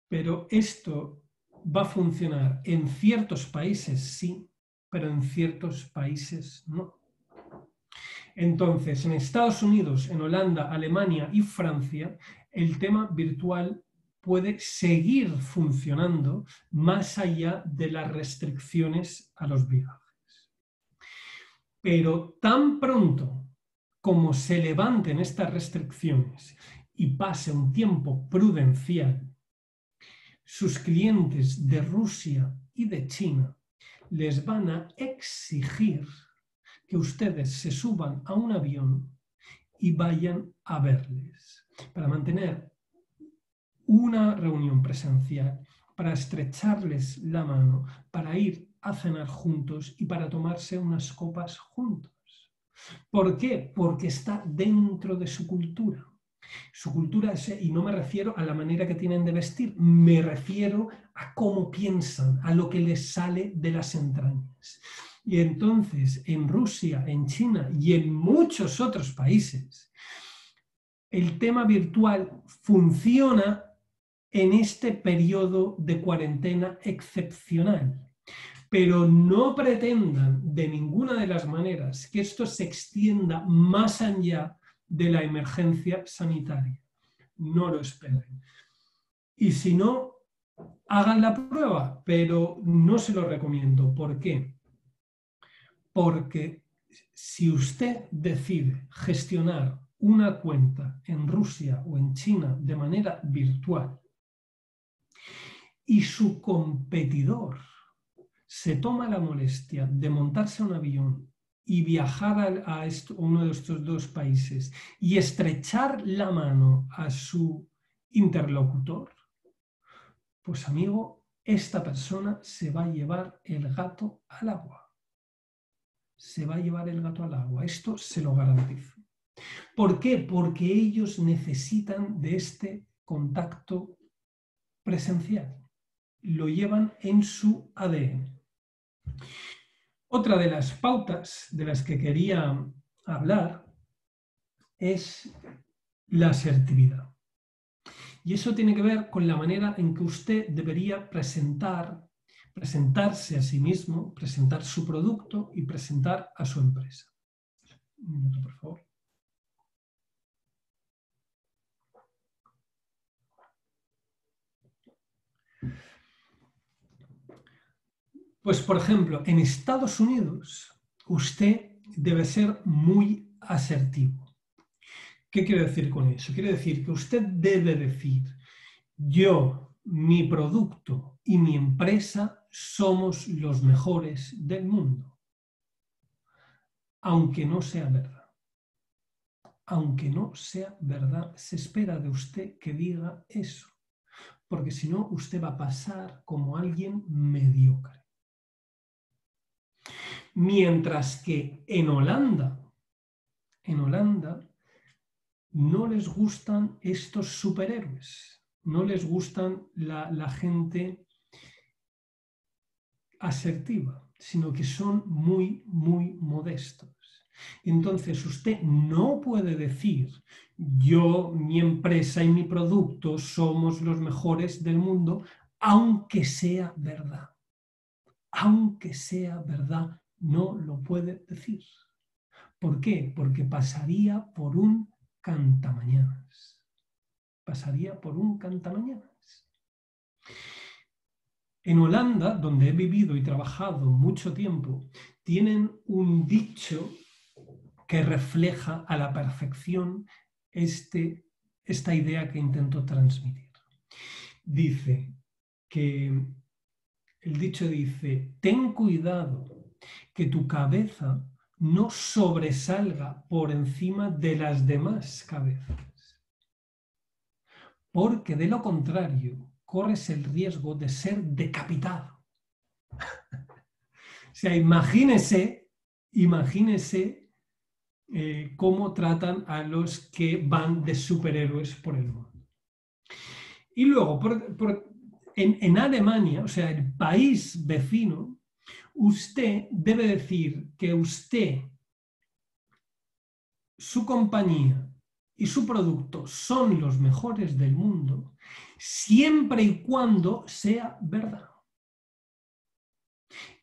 pero esto va a funcionar en ciertos países sí, pero en ciertos países no. Entonces, en Estados Unidos, en Holanda, Alemania y Francia, el tema virtual puede seguir funcionando más allá de las restricciones a los viajes. Pero tan pronto como se levanten estas restricciones y pase un tiempo prudencial, sus clientes de Rusia y de China les van a exigir que ustedes se suban a un avión y vayan a verles para mantener una reunión presencial, para estrecharles la mano, para ir a cenar juntos y para tomarse unas copas juntos. ¿Por qué? Porque está dentro de su cultura. Su cultura es, y no me refiero a la manera que tienen de vestir, me refiero a cómo piensan, a lo que les sale de las entrañas. Y entonces, en Rusia, en China y en muchos otros países, el tema virtual funciona en este periodo de cuarentena excepcional. Pero no pretendan de ninguna de las maneras que esto se extienda más allá de la emergencia sanitaria. No lo esperen. Y si no, hagan la prueba, pero no se lo recomiendo. ¿Por qué? Porque si usted decide gestionar una cuenta en Rusia o en China de manera virtual y su competidor se toma la molestia de montarse a un avión y viajar a uno de estos 2 países y estrechar la mano a su interlocutor, pues amigo, esta persona se va a llevar el gato al agua. Se va a llevar el gato al agua. Esto se lo garantizo. ¿Por qué? Porque ellos necesitan de este contacto presencial. Lo llevan en su ADN. Otra de las pautas de las que quería hablar es la asertividad. Y eso tiene que ver con la manera en que usted debería presentarse a sí mismo, presentar su producto y presentar a su empresa. Un minuto, por favor. Pues, por ejemplo, en Estados Unidos, usted debe ser muy asertivo. ¿Qué quiere decir con eso? Quiere decir que usted debe decir: yo, mi producto y mi empresa somos los mejores del mundo. Aunque no sea verdad. Aunque no sea verdad, se espera de usted que diga eso. Porque si no, usted va a pasar como alguien mediocre. Mientras que en Holanda no les gustan estos superhéroes, no les gustan la gente asertiva, sino que son muy, muy modestos. Entonces usted no puede decir: yo, mi empresa y mi producto somos los mejores del mundo, aunque sea verdad. Aunque sea verdad, no lo puede decir. ¿Por qué? Porque pasaría por un cantamañanas. Pasaría por un cantamañanas. En Holanda, donde he vivido y trabajado mucho tiempo, tienen un dicho que refleja a la perfección esta idea que intento transmitir. El dicho dice: ten cuidado que tu cabeza no sobresalga por encima de las demás cabezas, porque de lo contrario corres el riesgo de ser decapitado. O sea, imagínese cómo tratan a los que van de superhéroes por el mundo. Y luego, en Alemania, o sea, el país vecino, usted debe decir que usted, su compañía y su producto son los mejores del mundo, siempre y cuando sea verdad.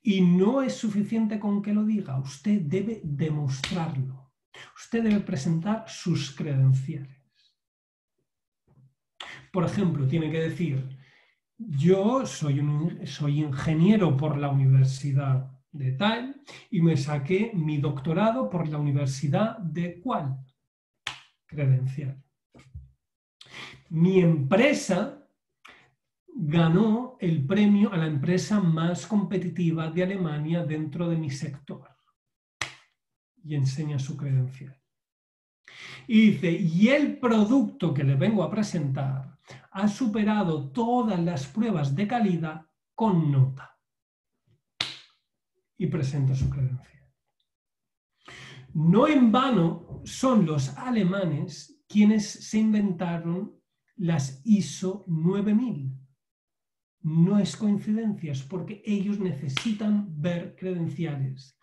Y no es suficiente con que lo diga, usted debe demostrarlo. Usted debe presentar sus credenciales. Por ejemplo, tiene que decir: yo soy ingeniero por la universidad de tal y me saqué mi doctorado por la universidad de cuál. Credencial. Mi empresa ganó el premio a la empresa más competitiva de Alemania dentro de mi sector. Y enseña su credencial. Y dice: y el producto que le vengo a presentar ha superado todas las pruebas de calidad con nota. Y presenta su credencial. No en vano son los alemanes quienes se inventaron las ISO 9000. No es coincidencia, es porque ellos necesitan ver credenciales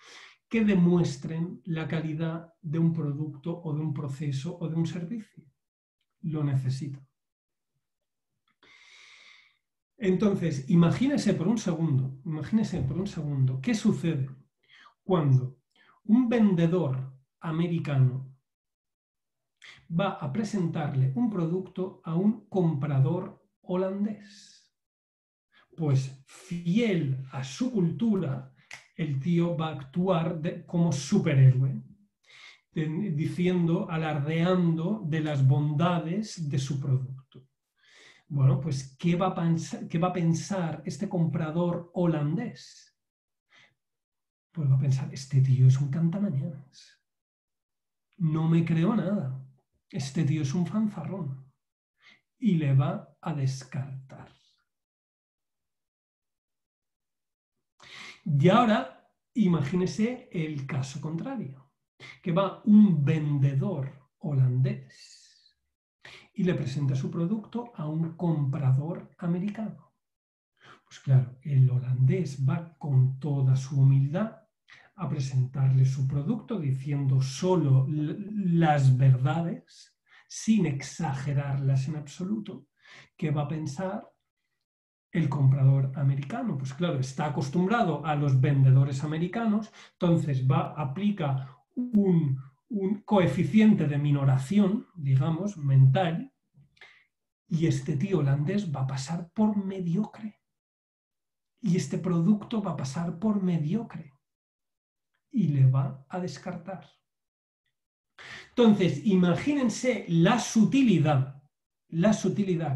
que demuestren la calidad de un producto o de un proceso o de un servicio. Lo necesitan. Entonces, imagínese por un segundo, ¿qué sucede cuando un vendedor americano va a presentarle un producto a un comprador holandés? Pues, fiel a su cultura, el tío va a actuar como superhéroe, diciendo, alardeando de las bondades de su producto. Bueno, pues, ¿qué va a pensar este comprador holandés? Pues va a pensar: este tío es un cantamañanas. No me creo nada. Este tío es un fanfarrón. Y le va a descartar. Y ahora, imagínese el caso contrario, que va un vendedor holandés y le presenta su producto a un comprador americano. Pues claro, el holandés va con toda su humildad a presentarle su producto diciendo solo las verdades, sin exagerarlas en absoluto. ¿Qué va a pensar el comprador americano? Pues claro, está acostumbrado a los vendedores americanos, entonces aplica un coeficiente de minoración, digamos, mental, y este tío holandés va a pasar por mediocre. Y este producto va a pasar por mediocre. Y le va a descartar. Entonces, imagínense la sutilidad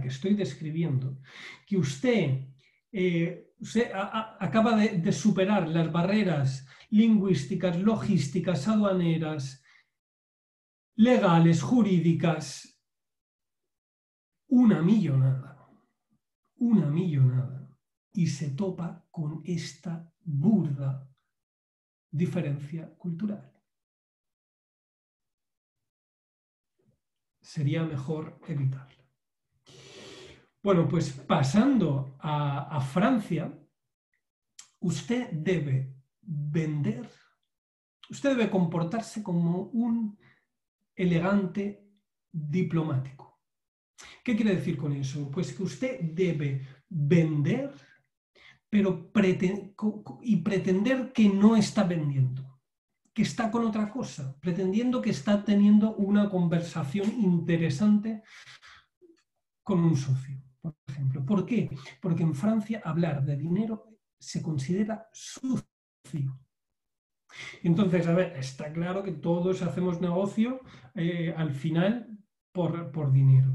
que estoy describiendo, que usted acaba de superar las barreras lingüísticas, logísticas, aduaneras, legales, jurídicas, una millonada, y se topa con esta burda diferencia cultural. Sería mejor evitarla. Bueno, pues pasando a Francia, usted debe comportarse como un elegante diplomático. ¿Qué quiere decir con eso? Pues que usted debe vender, pero pretender que no está vendiendo, que está con otra cosa, pretendiendo que está teniendo una conversación interesante con un socio, por ejemplo. ¿Por qué? Porque en Francia hablar de dinero se considera sucio. Entonces, a ver, está claro que todos hacemos negocio al final por dinero.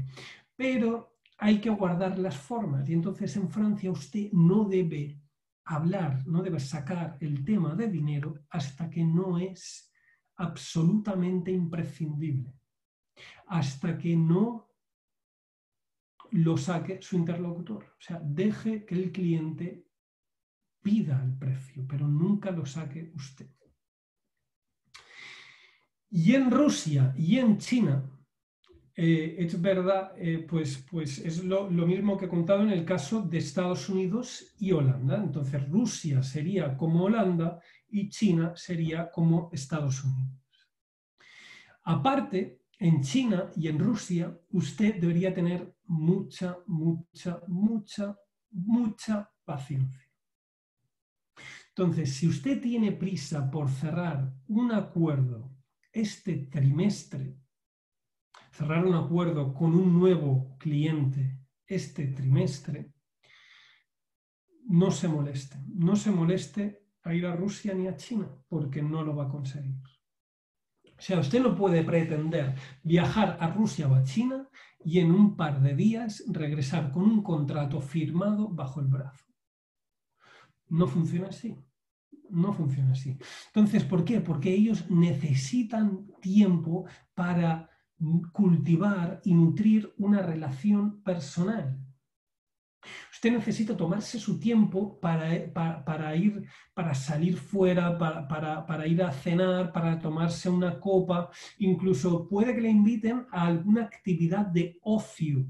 Pero hay que guardar las formas. Y entonces en Francia usted no debe hablar, no debe sacar el tema de dinero hasta que no es absolutamente imprescindible. Hasta que no lo saque su interlocutor. O sea, deje que el cliente pida el precio, pero nunca lo saque usted. Y en Rusia y en China, es verdad, pues es lo mismo que he contado en el caso de Estados Unidos y Holanda. Entonces Rusia sería como Holanda y China sería como Estados Unidos. Aparte, en China y en Rusia, usted debería tener mucha paciencia. Entonces, si usted tiene prisa por cerrar un acuerdo este trimestre, cerrar un acuerdo con un nuevo cliente este trimestre, no se moleste a ir a Rusia ni a China, porque no lo va a conseguir. O sea, usted no puede pretender viajar a Rusia o a China y en un par de días regresar con un contrato firmado bajo el brazo. No funciona así. No funciona así. Entonces, ¿por qué? Porque ellos necesitan tiempo para cultivar y nutrir una relación personal. Usted necesita tomarse su tiempo para salir fuera, para ir a cenar, para tomarse una copa. Incluso puede que le inviten a alguna actividad de ocio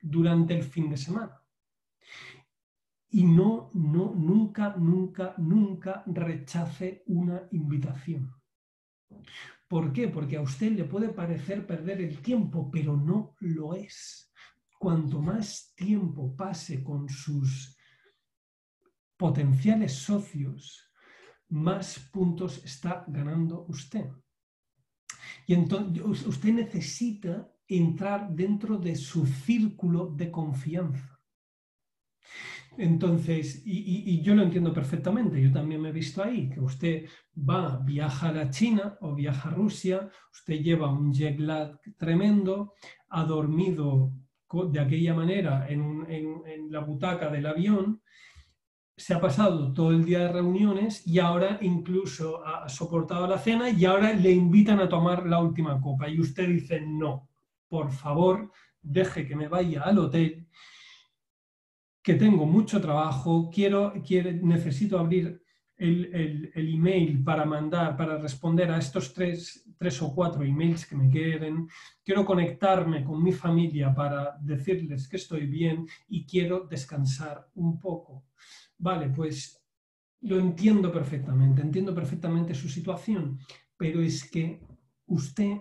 durante el fin de semana. Y nunca rechace una invitación. ¿Por qué? Porque a usted le puede parecer perder el tiempo, pero no lo es. Cuanto más tiempo pase con sus potenciales socios, más puntos está ganando usted. Y entonces usted necesita entrar dentro de su círculo de confianza. Entonces, y yo lo entiendo perfectamente, yo también me he visto ahí, que usted viaja a la China o viaja a Rusia, usted lleva un jet lag tremendo, ha dormido de aquella manera en la butaca del avión, se ha pasado todo el día de reuniones y ahora incluso ha soportado la cena y ahora le invitan a tomar la última copa y usted dice, no, por favor, deje que me vaya al hotel, que tengo mucho trabajo, necesito abrir el email para mandar, para responder a estos tres o cuatro emails que me queden, quiero conectarme con mi familia para decirles que estoy bien y quiero descansar un poco. Vale, pues lo entiendo perfectamente su situación, pero es que usted,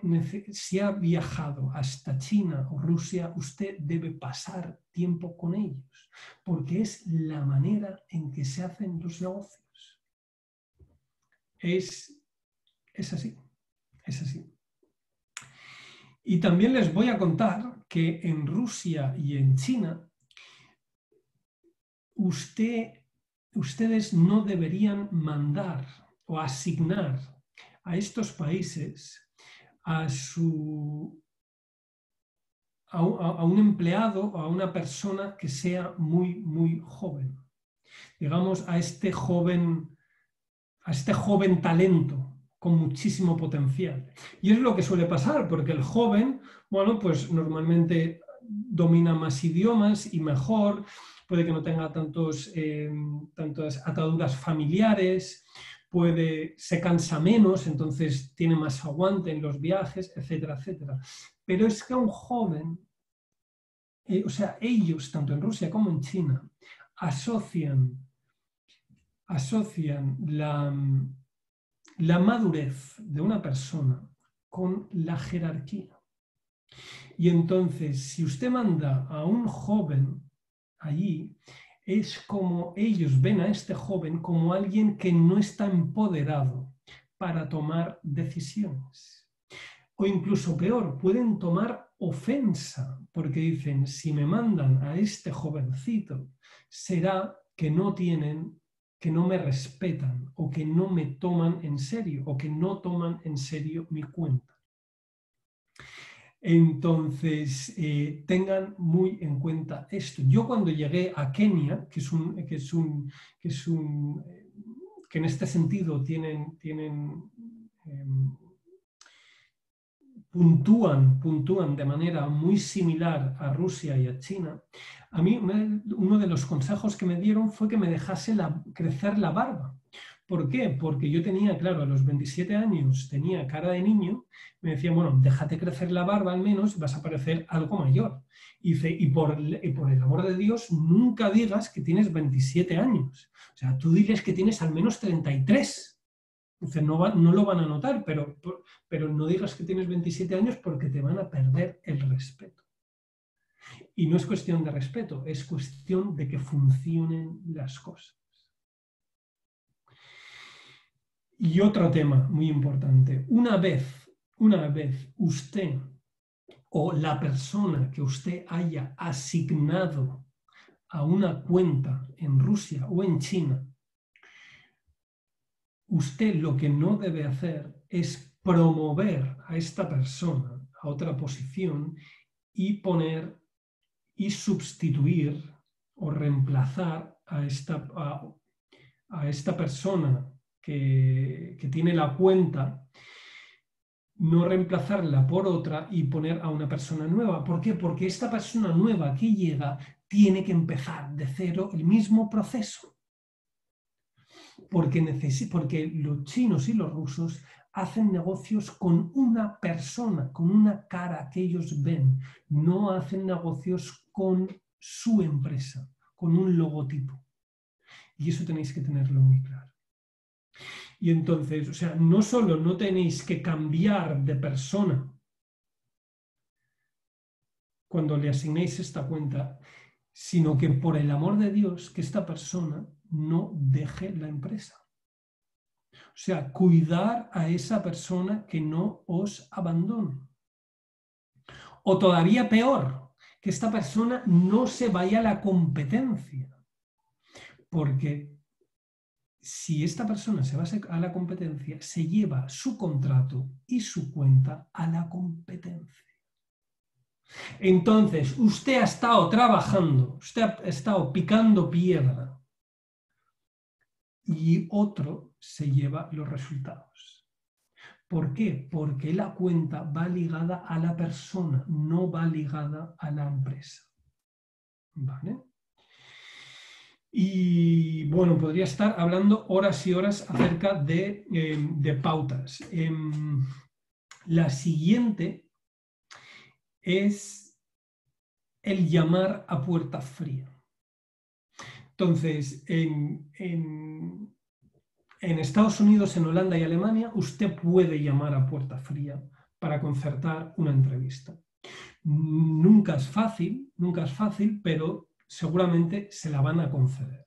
si ha viajado hasta China o Rusia, usted debe pasar tiempo con ellos, porque es la manera en que se hacen los negocios. Es así, es así. Y también les voy a contar que en Rusia y en China, ustedes no deberían mandar o asignar a estos países a un empleado o a una persona que sea muy, muy joven. Digamos, a este joven talento con muchísimo potencial. Y es lo que suele pasar, porque el joven, bueno, pues normalmente domina más idiomas y mejor, puede que no tenga tantas ataduras familiares, se cansa menos, entonces tiene más aguante en los viajes, etcétera, etcétera. Pero es que a un joven, o sea, ellos, tanto en Rusia como en China, asocian la madurez de una persona con la jerarquía. Y entonces, si usted manda a un joven allí, es como ellos ven a este joven como alguien que no está empoderado para tomar decisiones. O incluso peor, pueden tomar ofensa, porque dicen, si me mandan a este jovencito, será que no me respetan, o que no me toman en serio, o que no toman en serio mi cuenta. Entonces, tengan muy en cuenta esto. Yo cuando llegué a Kenia, que en este sentido puntúan de manera muy similar a Rusia y a China, a mí uno de los consejos que me dieron fue que me dejase crecer la barba. ¿Por qué? Porque yo tenía, claro, a los 27 años tenía cara de niño, me decían, bueno, déjate crecer la barba al menos, vas a parecer algo mayor. Y por el amor de Dios, nunca digas que tienes 27 años. O sea, tú diles que tienes al menos 33. Entonces no lo van a notar, pero no digas que tienes 27 años porque te van a perder el respeto. Y no es cuestión de respeto, es cuestión de que funcionen las cosas. Y otro tema muy importante, una vez usted o la persona que usted haya asignado a una cuenta en Rusia o en China, usted lo que no debe hacer es promover a esta persona a otra posición y sustituir o reemplazar a esta persona que tiene la cuenta, no reemplazarla por otra y poner a una persona nueva. ¿Por qué? Porque esta persona nueva que llega tiene que empezar de cero el mismo proceso. Porque los chinos y los rusos hacen negocios con una persona, con una cara que ellos ven. No hacen negocios con su empresa, con un logotipo. Y eso tenéis que tenerlo muy claro. Y entonces, o sea, no solo no tenéis que cambiar de persona cuando le asignéis esta cuenta, sino que por el amor de Dios, que esta persona no deje la empresa. O sea, cuidar a esa persona que no os abandone. O todavía peor, que esta persona no se vaya a la competencia. Porque si esta persona se va a la competencia, se lleva su contrato y su cuenta a la competencia. Entonces, usted ha estado trabajando, usted ha estado picando piedra y otro se lleva los resultados. ¿Por qué? Porque la cuenta va ligada a la persona, no va ligada a la empresa. ¿Vale? Y bueno, podría estar hablando horas y horas acerca de pautas. La siguiente es el llamar a puerta fría. Entonces, en Estados Unidos, en Holanda y Alemania, usted puede llamar a puerta fría para concertar una entrevista. Nunca es fácil, pero seguramente se la van a conceder.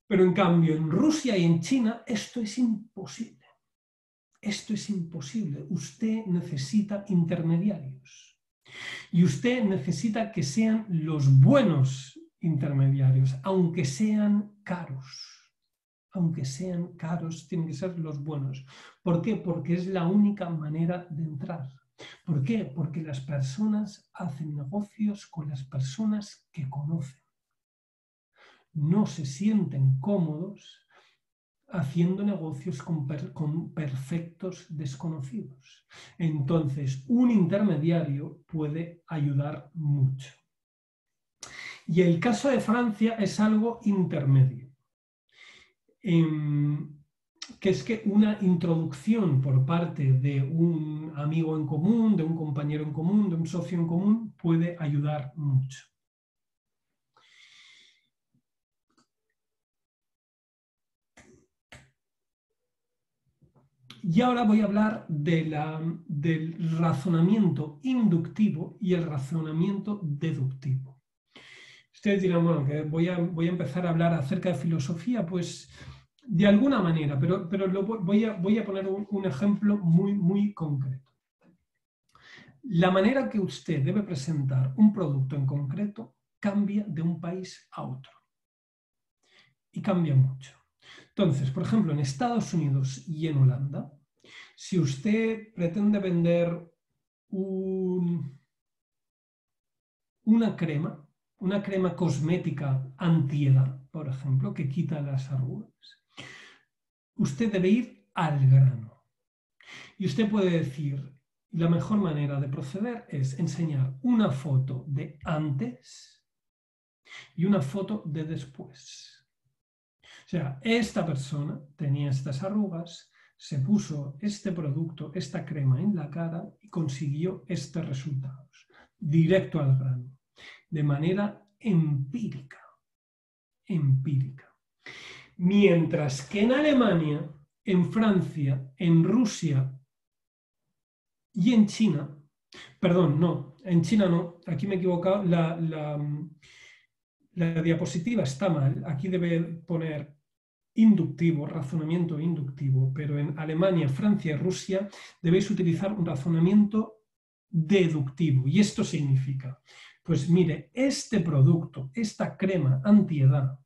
Pero en cambio, en Rusia y en China, esto es imposible. Esto es imposible. Usted necesita intermediarios. Y usted necesita que sean los buenos intermediarios, aunque sean caros. Aunque sean caros, tienen que ser los buenos. ¿Por qué? Porque es la única manera de entrar. ¿Por qué? Porque las personas hacen negocios con las personas que conocen. No se sienten cómodos haciendo negocios con perfectos desconocidos. Entonces, un intermediario puede ayudar mucho. Y el caso de Francia es algo intermedio. Que es que una introducción por parte de un amigo en común, de un compañero en común, de un socio en común, puede ayudar mucho. Y ahora voy a hablar del razonamiento inductivo y el razonamiento deductivo. Ustedes dirán, bueno, que voy a empezar a hablar acerca de filosofía, pues de alguna manera, pero voy a poner un ejemplo muy concreto. La manera que usted debe presentar un producto en concreto cambia de un país a otro. Y cambia mucho. Entonces, por ejemplo, en Estados Unidos y en Holanda, si usted pretende vender una crema cosmética antiedad, por ejemplo, que quita las arrugas, usted debe ir al grano. Y usted puede decir, la mejor manera de proceder es enseñar una foto de antes y una foto de después. O sea, esta persona tenía estas arrugas, se puso este producto, esta crema en la cara y consiguió estos resultados. Directo al grano, de manera empírica. Mientras que en Alemania, en Francia, en Rusia y en China, perdón, no, en China no, aquí me he equivocado, la diapositiva está mal, aquí debe poner inductivo, razonamiento inductivo, pero en Alemania, Francia y Rusia debéis utilizar un razonamiento deductivo. ¿Y esto significa? Pues mire, este producto, esta crema antiedad,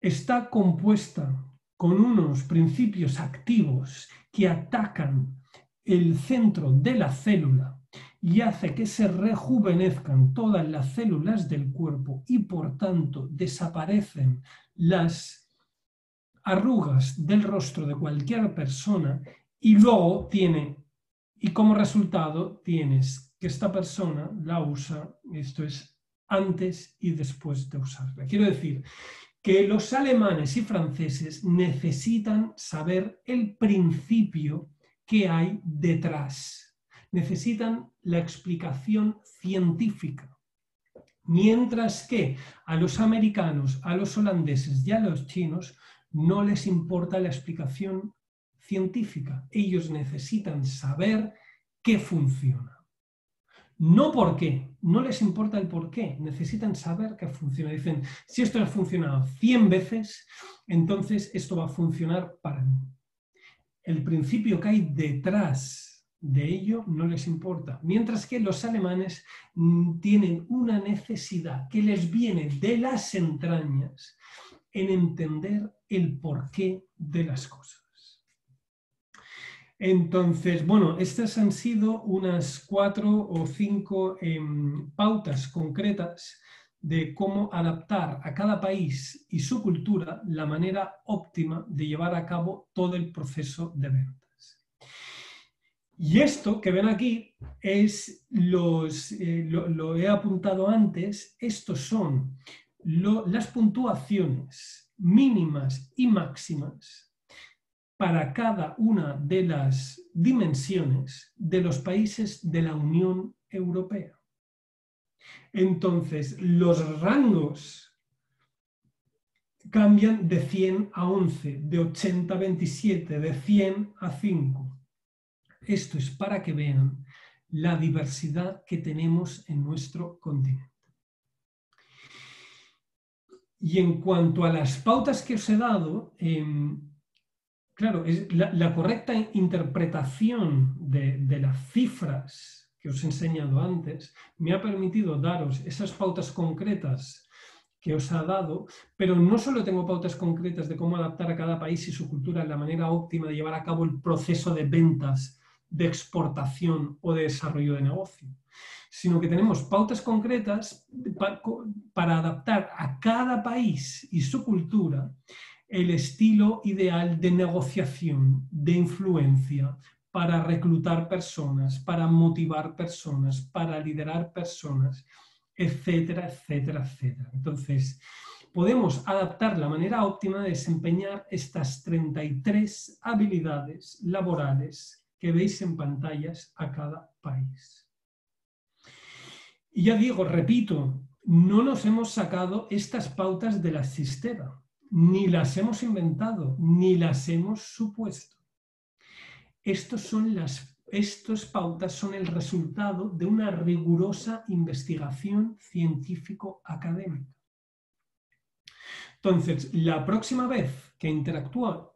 está compuesta con unos principios activos que atacan el centro de la célula y hace que se rejuvenezcan todas las células del cuerpo y por tanto desaparecen las arrugas del rostro de cualquier persona y luego y como resultado tienes que esta persona la usa, esto es antes y después de usarla. Quiero decir que los alemanes y franceses necesitan saber el principio que hay detrás. Necesitan la explicación científica. Mientras que a los americanos, a los holandeses y a los chinos no les importa la explicación científica. Ellos necesitan saber qué funciona. No por qué, no les importa el por qué, necesitan saber que funciona. Dicen, si esto ha funcionado 100 veces, entonces esto va a funcionar para mí. El principio que hay detrás de ello no les importa. Mientras que los alemanes tienen una necesidad que les viene de las entrañas en entender el porqué de las cosas. Entonces, bueno, estas han sido unas 4 o 5 pautas concretas de cómo adaptar a cada país y su cultura la manera óptima de llevar a cabo todo el proceso de ventas. Y esto que ven aquí es lo he apuntado antes, estos son las puntuaciones mínimas y máximas para cada una de las dimensiones de los países de la Unión Europea. Entonces, los rangos cambian de 100 a 11, de 80 a 27, de 100 a 5. Esto es para que vean la diversidad que tenemos en nuestro continente. Y en cuanto a las pautas que os he dado, claro, es la correcta interpretación de las cifras que os he enseñado antes me ha permitido daros esas pautas concretas que os ha dado, pero no solo tengo pautas concretas de cómo adaptar a cada país y su cultura la manera óptima de llevar a cabo el proceso de ventas, de exportación o de desarrollo de negocio, sino que tenemos pautas concretas para adaptar a cada país y su cultura el estilo ideal de negociación, de influencia, para reclutar personas, para motivar personas, para liderar personas, etcétera, etcétera, etcétera. Entonces, podemos adaptar la manera óptima de desempeñar estas 33 habilidades laborales que veis en pantallas a cada país. Y ya digo, repito, no nos hemos sacado estas pautas de la chistera, ni las hemos inventado, ni las hemos supuesto. Estas pautas son el resultado de una rigurosa investigación científico-académica. Entonces, la próxima vez que interactúe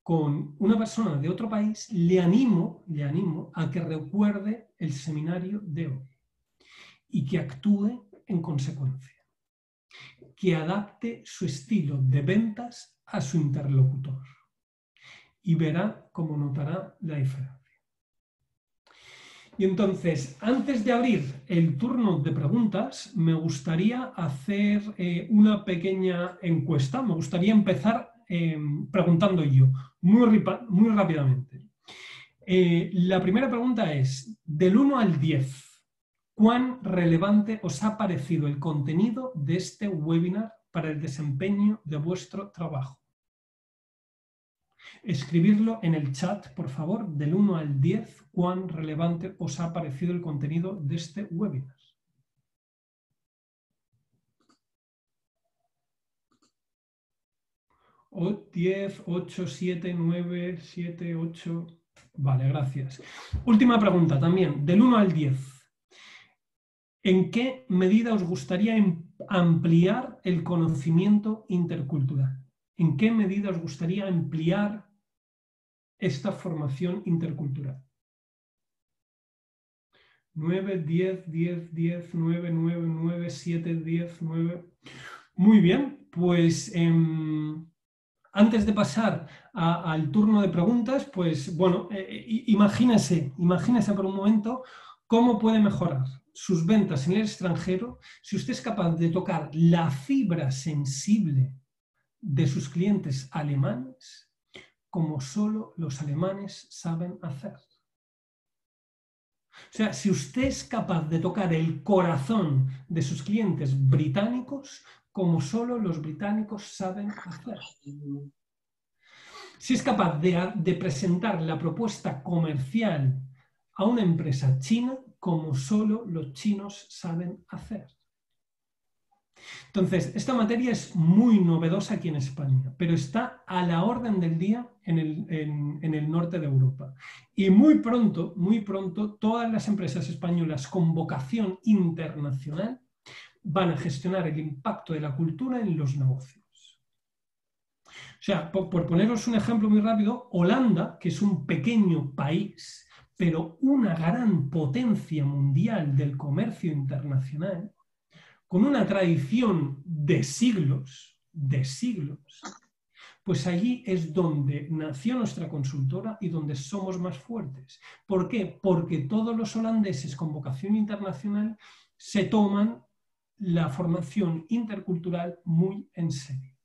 con una persona de otro país, le animo a que recuerde el seminario de hoy y que actúe en consecuencia, que adapte su estilo de ventas a su interlocutor y verá cómo notará la diferencia. Y entonces, antes de abrir el turno de preguntas, me gustaría hacer una pequeña encuesta. Me gustaría empezar preguntando yo, muy rápidamente. La primera pregunta es, del 1 al 10, ¿cuán relevante os ha parecido el contenido de este webinar para el desempeño de vuestro trabajo? Escribirlo en el chat, por favor, del 1 al 10, cuán relevante os ha parecido el contenido de este webinar. O 10, 8, 7, 9, 7, 8... Vale, gracias. Última pregunta también, del 1 al 10. ¿En qué medida os gustaría ampliar el conocimiento intercultural? ¿En qué medida os gustaría ampliar esta formación intercultural? 9, 10, 10, 10, 9, 9, 9, 7, 10, 9... Muy bien, pues antes de pasar al turno de preguntas, pues bueno, imagínese por un momento cómo puede mejorar sus ventas en el extranjero si usted es capaz de tocar la fibra sensible de sus clientes alemanes como solo los alemanes saben hacer. O sea, si usted es capaz de tocar el corazón de sus clientes británicos como solo los británicos saben hacer. Si es capaz de presentar la propuesta comercial a una empresa china como solo los chinos saben hacer. Entonces, esta materia es muy novedosa aquí en España, pero está a la orden del día en el norte de Europa. Y muy pronto, todas las empresas españolas con vocación internacional van a gestionar el impacto de la cultura en los negocios. O sea, por poneros un ejemplo muy rápido, Holanda, que es un pequeño país, pero una gran potencia mundial del comercio internacional, con una tradición de siglos, pues allí es donde nació nuestra consultora y donde somos más fuertes. ¿Por qué? Porque todos los holandeses con vocación internacional se toman la formación intercultural muy en serio.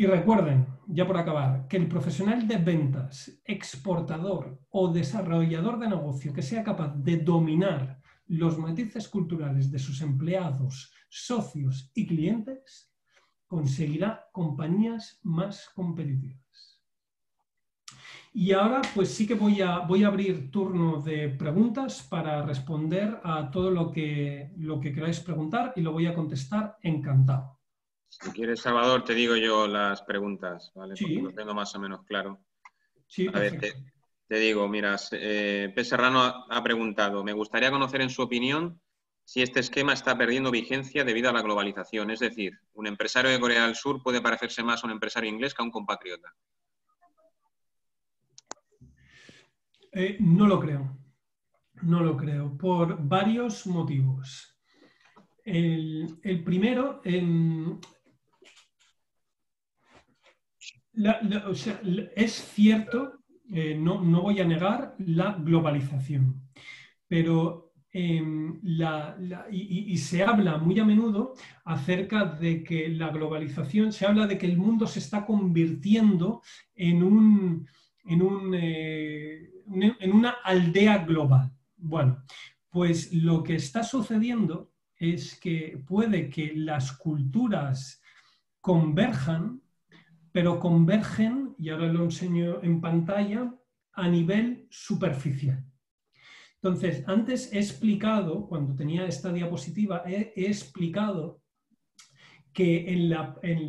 Y recuerden, ya por acabar, que el profesional de ventas, exportador o desarrollador de negocio que sea capaz de dominar los matices culturales de sus empleados, socios y clientes, conseguirá compañías más competitivas. Y ahora pues sí que voy a abrir turno de preguntas para responder a todo lo que queráis preguntar y lo voy a contestar encantado. Si quieres, Salvador, te digo yo las preguntas, ¿vale? Sí. Porque lo tengo más o menos claro. Sí, a ver, te digo, mira, P. Serrano ha preguntado, me gustaría conocer en su opinión si este esquema está perdiendo vigencia debido a la globalización. Es decir, un empresario de Corea del Sur puede parecerse más a un empresario inglés que a un compatriota. No lo creo. No lo creo, por varios motivos. El primero, o sea, es cierto, no voy a negar la globalización, pero y se habla muy a menudo acerca de que la globalización, se habla de que el mundo se está convirtiendo en una aldea global. Bueno, pues lo que está sucediendo es que puede que las culturas converjan, pero convergen, y ahora lo enseño en pantalla, a nivel superficial. Entonces, antes he explicado, cuando tenía esta diapositiva, he explicado que en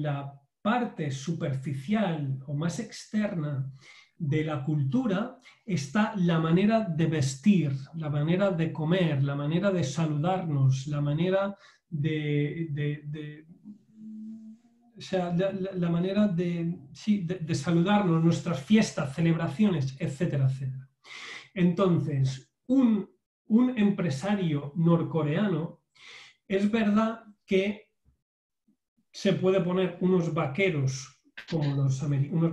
la parte superficial o más externa de la cultura está la manera de vestir, la manera de comer, la manera de saludarnos, la manera o sea, la manera de saludarnos, nuestras fiestas, celebraciones, etcétera, etcétera. Entonces, un empresario norcoreano, es verdad que se puede poner unos vaqueros, unos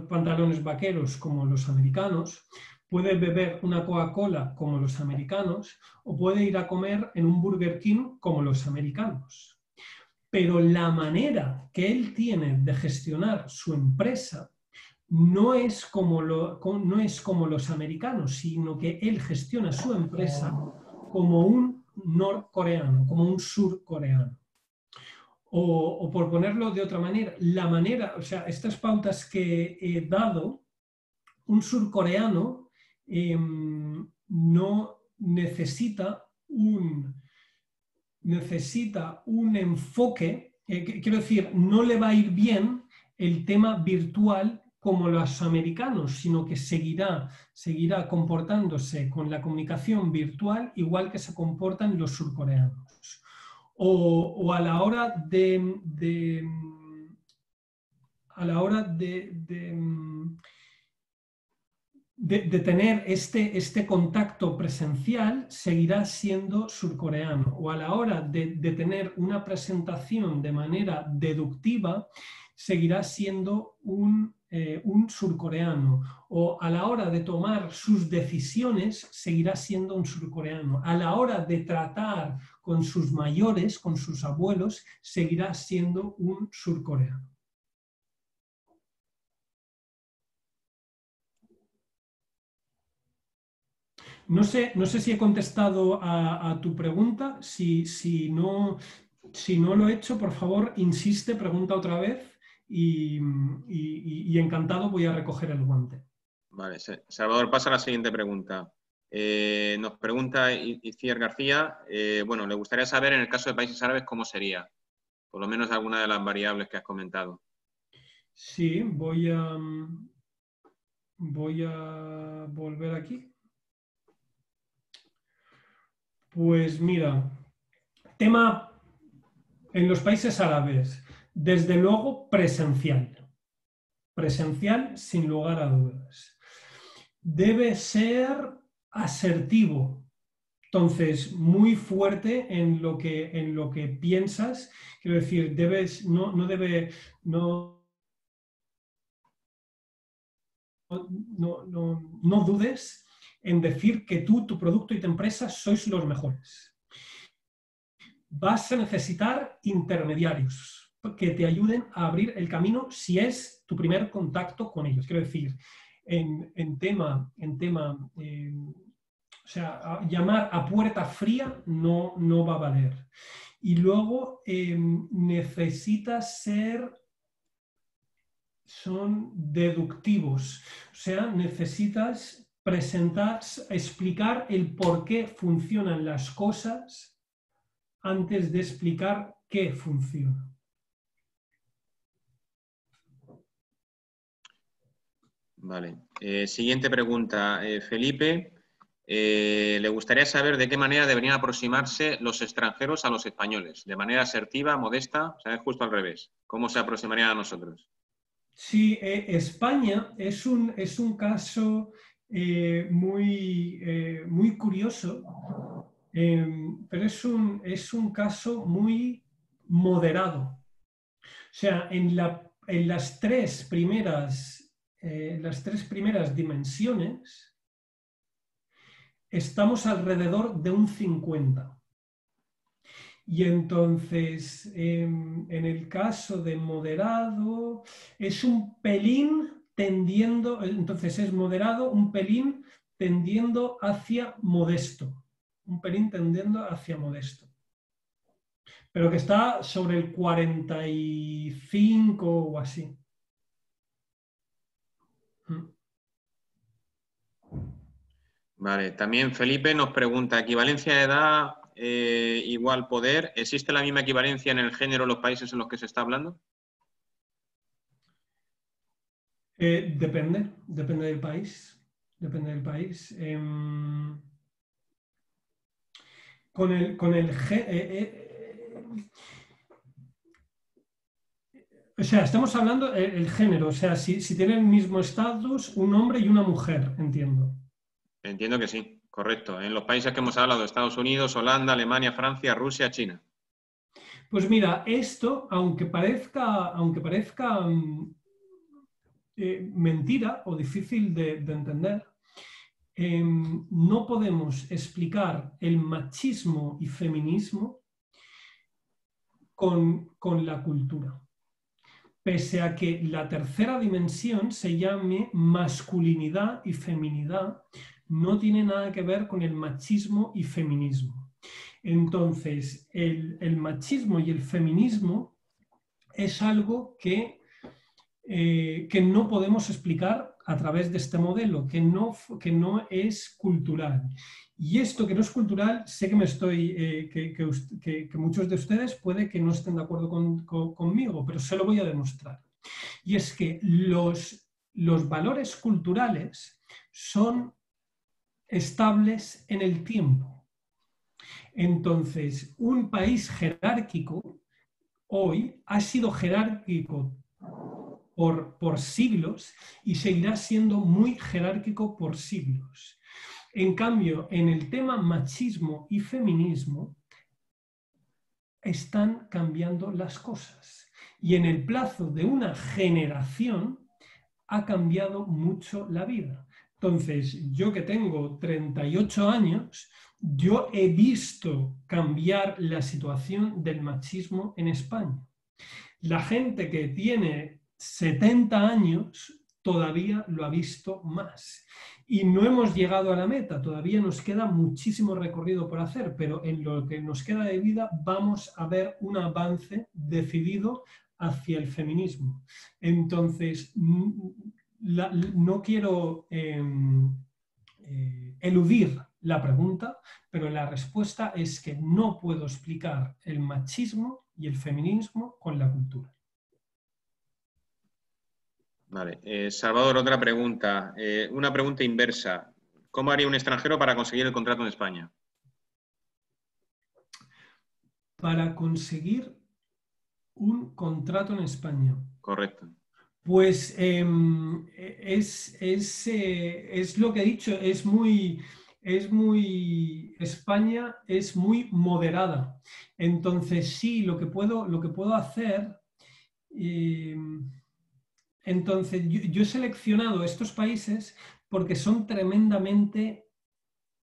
pantalones vaqueros como los americanos, puede beber una Coca-Cola como los americanos o puede ir a comer en un Burger King como los americanos. Pero la manera que él tiene de gestionar su empresa no es como los americanos, sino que él gestiona su empresa como un norcoreano, como un surcoreano. O por ponerlo de otra manera, o sea, estas pautas que he dado, un surcoreano no necesita un enfoque, quiero decir, no le va a ir bien el tema virtual como los americanos, sino que seguirá comportándose con la comunicación virtual igual que se comportan los surcoreanos. O a la hora de tener este contacto presencial, seguirá siendo surcoreano. O a la hora de tener una presentación de manera deductiva, seguirá siendo un surcoreano. O a la hora de tomar sus decisiones, seguirá siendo un surcoreano. A la hora de tratar con sus mayores, con sus abuelos, seguirá siendo un surcoreano. No sé si he contestado a tu pregunta. Si no lo he hecho, por favor, insiste, pregunta otra vez y encantado voy a recoger el guante. Vale, Salvador, pasa a la siguiente pregunta. Nos pregunta Iciar García, bueno, le gustaría saber en el caso de países árabes cómo sería, por lo menos alguna de las variables que has comentado. Sí, voy a volver aquí. Pues mira, tema en los países árabes, desde luego presencial. Presencial sin lugar a dudas. Debe ser asertivo. Entonces, muy fuerte en lo que piensas. Quiero decir, no dudes en decir que tú, tu producto y tu empresa sois los mejores. Vas a necesitar intermediarios. que te ayuden a abrir el camino si es tu primer contacto con ellos. Quiero decir, en tema o sea, llamar a puerta fría no va a valer. Y luego necesitas son deductivos, o sea, necesitas explicar el por qué funcionan las cosas antes de explicar qué funciona. Vale. Siguiente pregunta. Felipe, le gustaría saber de qué manera deberían aproximarse los extranjeros a los españoles. ¿De manera asertiva, modesta? O sea, es justo al revés. ¿Cómo se aproximarían a nosotros? Sí, España es un caso muy curioso, pero es un caso muy moderado. O sea, en las tres primeras dimensiones estamos alrededor de un 50. Y entonces, en el caso de moderado, es un pelín tendiendo, entonces es moderado, un pelín tendiendo hacia modesto. Un pelín tendiendo hacia modesto. Pero que está sobre el 45 o así. Vale, también Felipe nos pregunta, ¿equivalencia de edad igual poder? ¿Existe la misma equivalencia en el género en los países en los que se está hablando? Depende del país. Depende del país. O sea, estamos hablando el género, o sea, si tienen el mismo estatus un hombre y una mujer, entiendo. Entiendo que sí, correcto. En los países que hemos hablado, Estados Unidos, Holanda, Alemania, Francia, Rusia, China. Pues mira, esto, aunque parezca mentira o difícil de entender, no podemos explicar el machismo y feminismo con la cultura. Pese a que la tercera dimensión se llame masculinidad y feminidad, no tiene nada que ver con el machismo y feminismo. Entonces, el machismo y el feminismo es algo que no podemos explicar a través de este modelo, que no es cultural. Y esto que no es cultural, sé que que muchos de ustedes puede que no estén de acuerdo conmigo, pero se lo voy a demostrar. Y es que los valores culturales son estables en el tiempo. Entonces, un país jerárquico hoy ha sido jerárquico por siglos y seguirá siendo muy jerárquico por siglos. En cambio, en el tema machismo y feminismo están cambiando las cosas. Y en el plazo de una generación ha cambiado mucho la vida. Entonces, yo que tengo 38 años, yo he visto cambiar la situación del machismo en España. La gente que tiene 70 años todavía lo ha visto más. Y no hemos llegado a la meta, todavía nos queda muchísimo recorrido por hacer, pero en lo que nos queda de vida vamos a ver un avance decidido hacia el feminismo. Entonces, no quiero eludir la pregunta, pero la respuesta es que no puedo explicar el machismo y el feminismo con la cultura. Vale. Salvador, otra pregunta. Una pregunta inversa. ¿Cómo haría un extranjero para conseguir el contrato en España? Para conseguir un contrato en España. Correcto. Pues es lo que he dicho, España es muy moderada. Entonces, sí, lo que puedo hacer, entonces yo he seleccionado estos países porque son tremendamente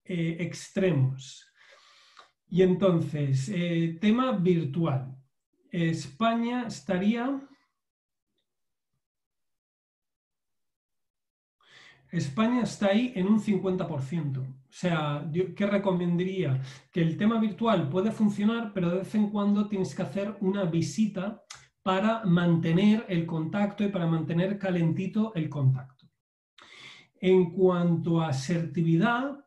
extremos. Y entonces, tema virtual. España estaría... España está ahí en un 50%. O sea, yo ¿qué recomendaría? Que el tema virtual puede funcionar, pero de vez en cuando tienes que hacer una visita para mantener el contacto y para mantener calentito el contacto. En cuanto a asertividad,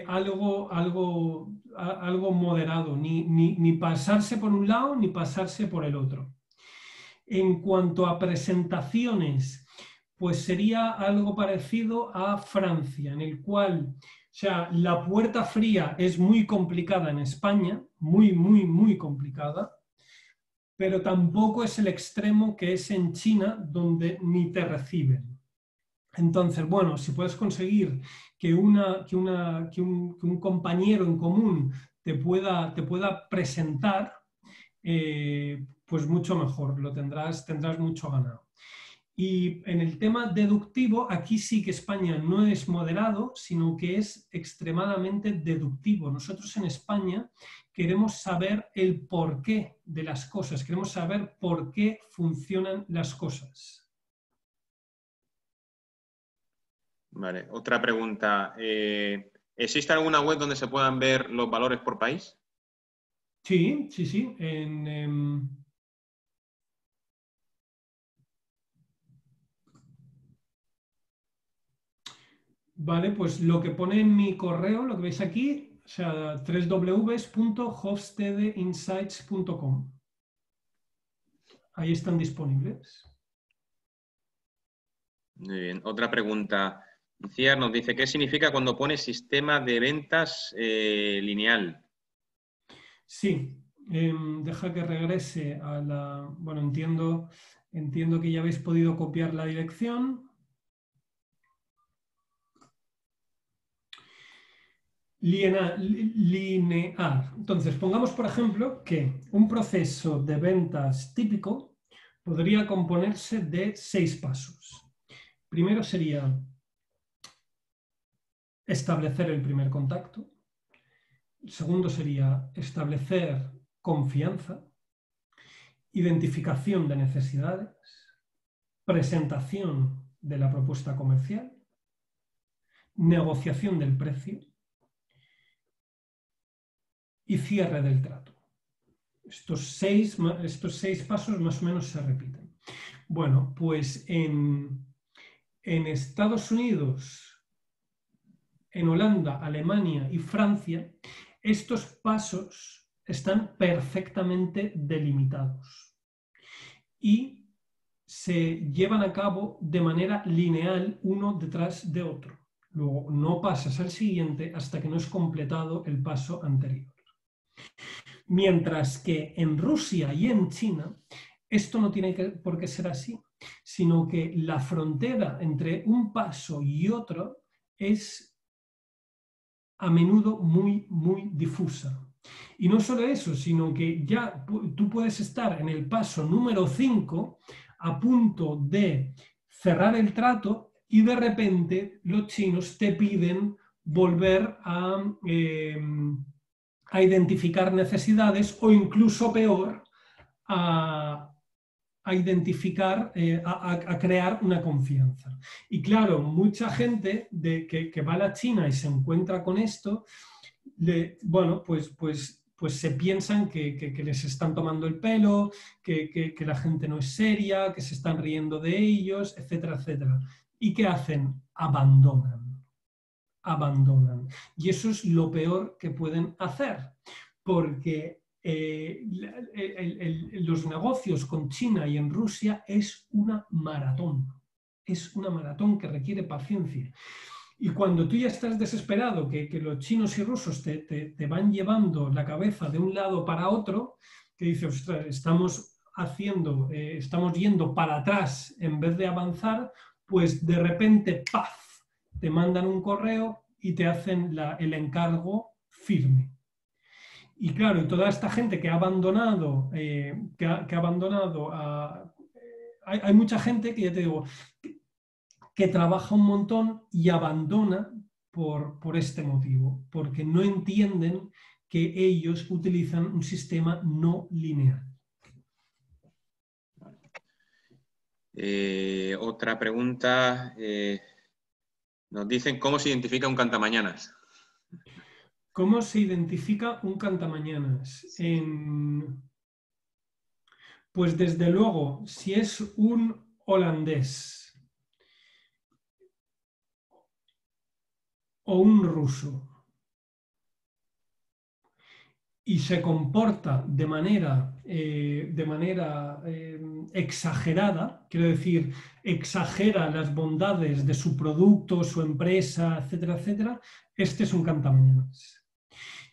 algo moderado, ni pasarse por un lado ni pasarse por el otro. En cuanto a presentaciones, pues sería algo parecido a Francia, en el cual, o sea, la puerta fría es muy complicada en España, muy complicada, pero tampoco es el extremo que es en China, donde ni te reciben. Entonces, bueno, si puedes conseguir que un compañero en común te pueda presentar, pues mucho mejor, tendrás mucho ganado. Y en el tema deductivo, aquí sí que España no es moderado, sino que es extremadamente deductivo. Nosotros en España queremos saber el porqué de las cosas, queremos saber por qué funcionan las cosas. Vale, otra pregunta. ¿Existe alguna web donde se puedan ver los valores por país? Sí. Vale, pues lo que pone en mi correo, lo que veis aquí, o sea, www.hofstedeinsights.com. Ahí están disponibles. Muy bien. Otra pregunta. Ciar nos dice, ¿qué significa cuando pone sistema de ventas lineal? Sí, deja que regrese a la... Bueno, entiendo que ya habéis podido copiar la dirección. Lineal. Entonces, pongamos, por ejemplo, que un proceso de ventas típico podría componerse de 6 pasos. Primero sería establecer el primer contacto. El segundo sería establecer confianza, identificación de necesidades, presentación de la propuesta comercial, negociación del precio y cierre del trato. Estos seis pasos más o menos se repiten. Bueno, pues en Estados Unidos, en Holanda, Alemania y Francia, estos pasos están perfectamente delimitados y se llevan a cabo de manera lineal uno detrás de otro. Luego no pasas al siguiente hasta que no es completado el paso anterior. Mientras que en Rusia y en China esto no tiene por qué ser así, sino que la frontera entre un paso y otro es a menudo muy difusa. Y no solo eso, sino que ya tú puedes estar en el paso número 5 a punto de cerrar el trato y de repente los chinos te piden volver a identificar necesidades o incluso peor, a identificar, a crear una confianza. Y claro, mucha gente que va a la China y se encuentra con esto, bueno, pues se piensan que les están tomando el pelo, que la gente no es seria, que se están riendo de ellos, etcétera, etcétera. ¿Y qué hacen? Abandonan. Y eso es lo peor que pueden hacer, porque los negocios con China y en Rusia es una maratón. Es una maratón que requiere paciencia. Y cuando tú ya estás desesperado, que los chinos y rusos te van llevando la cabeza de un lado para otro, que dices, ostras, estamos yendo para atrás en vez de avanzar, pues de repente, ¡paf!, te mandan un correo y te hacen el encargo firme. Y claro, y toda esta gente que ha abandonado, hay mucha gente que, ya te digo, que trabaja un montón y abandona por este motivo, porque no entienden que ellos utilizan un sistema no lineal. Otra pregunta. Nos dicen cómo se identifica un cantamañanas. ¿Cómo se identifica un cantamañanas? Pues desde luego, si es un holandés o un ruso y se comporta de manera exagerada, quiero decir, exagera las bondades de su producto, su empresa, etcétera, etcétera, este es un cantamañanas.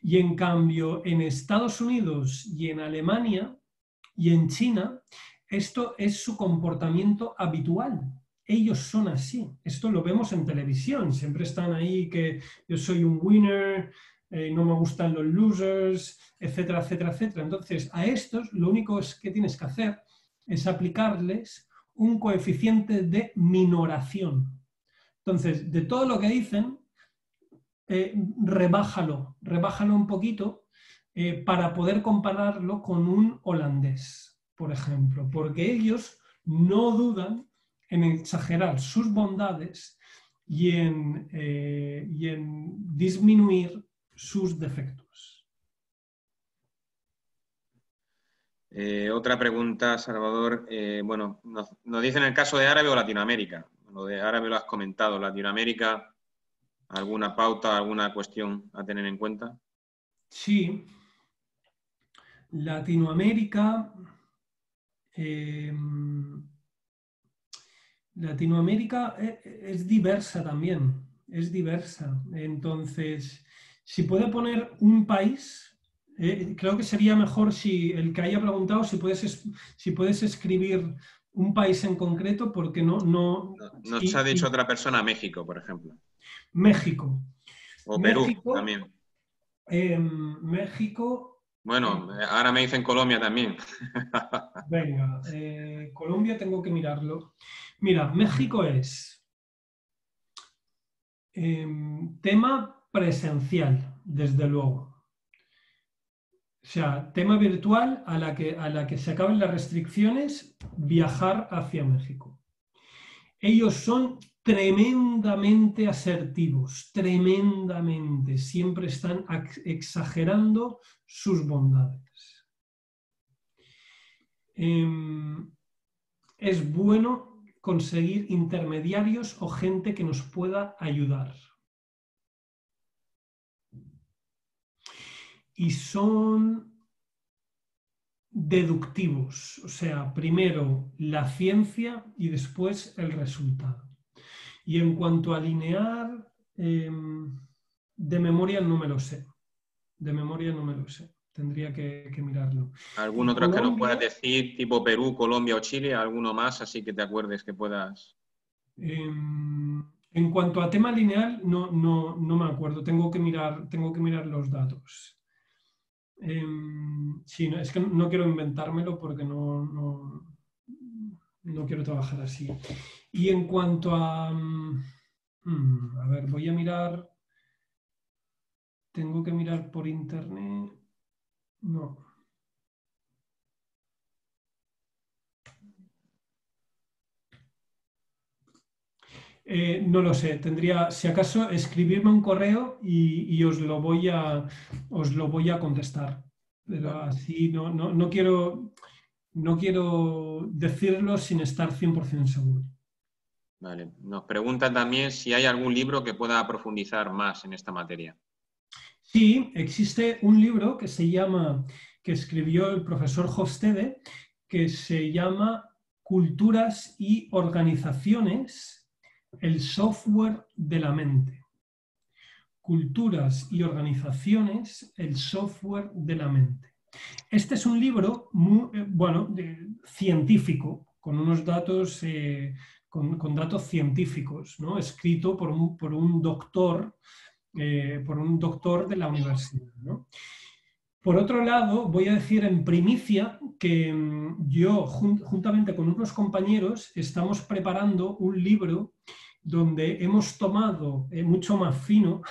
Y en cambio, en Estados Unidos y en Alemania y en China, esto es su comportamiento habitual. Ellos son así. Esto lo vemos en televisión. Siempre están ahí que yo soy un winner, no me gustan los losers, etcétera, etcétera, etcétera. Entonces, a estos lo único que tienes que hacer es aplicarles un coeficiente de minoración. Entonces, de todo lo que dicen, rebájalo un poquito para poder compararlo con un holandés, por ejemplo, porque ellos no dudan en exagerar sus bondades y en disminuir sus defectos. Otra pregunta, Salvador. Bueno, nos dicen el caso de Árabe o Latinoamérica. Lo de Árabe lo has comentado. Latinoamérica, ¿alguna pauta, alguna cuestión a tener en cuenta? Sí. Latinoamérica... Latinoamérica es diversa también, es diversa. Entonces, si puede poner un país, creo que sería mejor si el que haya preguntado si puedes escribir un país en concreto, porque Nos ha dicho otra persona México, por ejemplo. México. O Perú México, también. México. Bueno, ahora me dicen Colombia también. Venga, Colombia tengo que mirarlo. Mira, México es tema presencial, desde luego. O sea, tema virtual a la que se acaben las restricciones, viajar hacia México. Ellos son tremendamente asertivos, tremendamente. Siempre están exagerando sus bondades. Es bueno conseguir intermediarios o gente que nos pueda ayudar. Y son deductivos, o sea, primero la ciencia y después el resultado. Y en cuanto a linear, de memoria no me lo sé. De memoria no me lo sé. Tendría que mirarlo. ¿Algún otro que nos puedas decir, tipo Perú, Colombia o Chile? ¿Alguno más así que te acuerdes que puedas...? En cuanto a tema lineal, no me acuerdo. Tengo que mirar los datos. Sí, es que no quiero inventármelo porque no quiero trabajar así. Y en cuanto a... a ver, voy a mirar... Tengo que mirar por internet... No. No lo sé, tendría, si acaso, escribirme un correo y os lo voy a contestar. Pero vale. Así no quiero decirlo sin estar 100% seguro. Vale. Nos preguntan también si hay algún libro que pueda profundizar más en esta materia. Sí, existe un libro que escribió el profesor Hofstede, que se llama Culturas y Organizaciones, el software de la mente. Culturas y organizaciones, el software de la mente. Este es un libro científico, con unos datos, con datos científicos, ¿no? Escrito por un doctor de la universidad, ¿no? Por otro lado, voy a decir en primicia que yo, juntamente con unos compañeros, estamos preparando un libro donde hemos tomado mucho más fino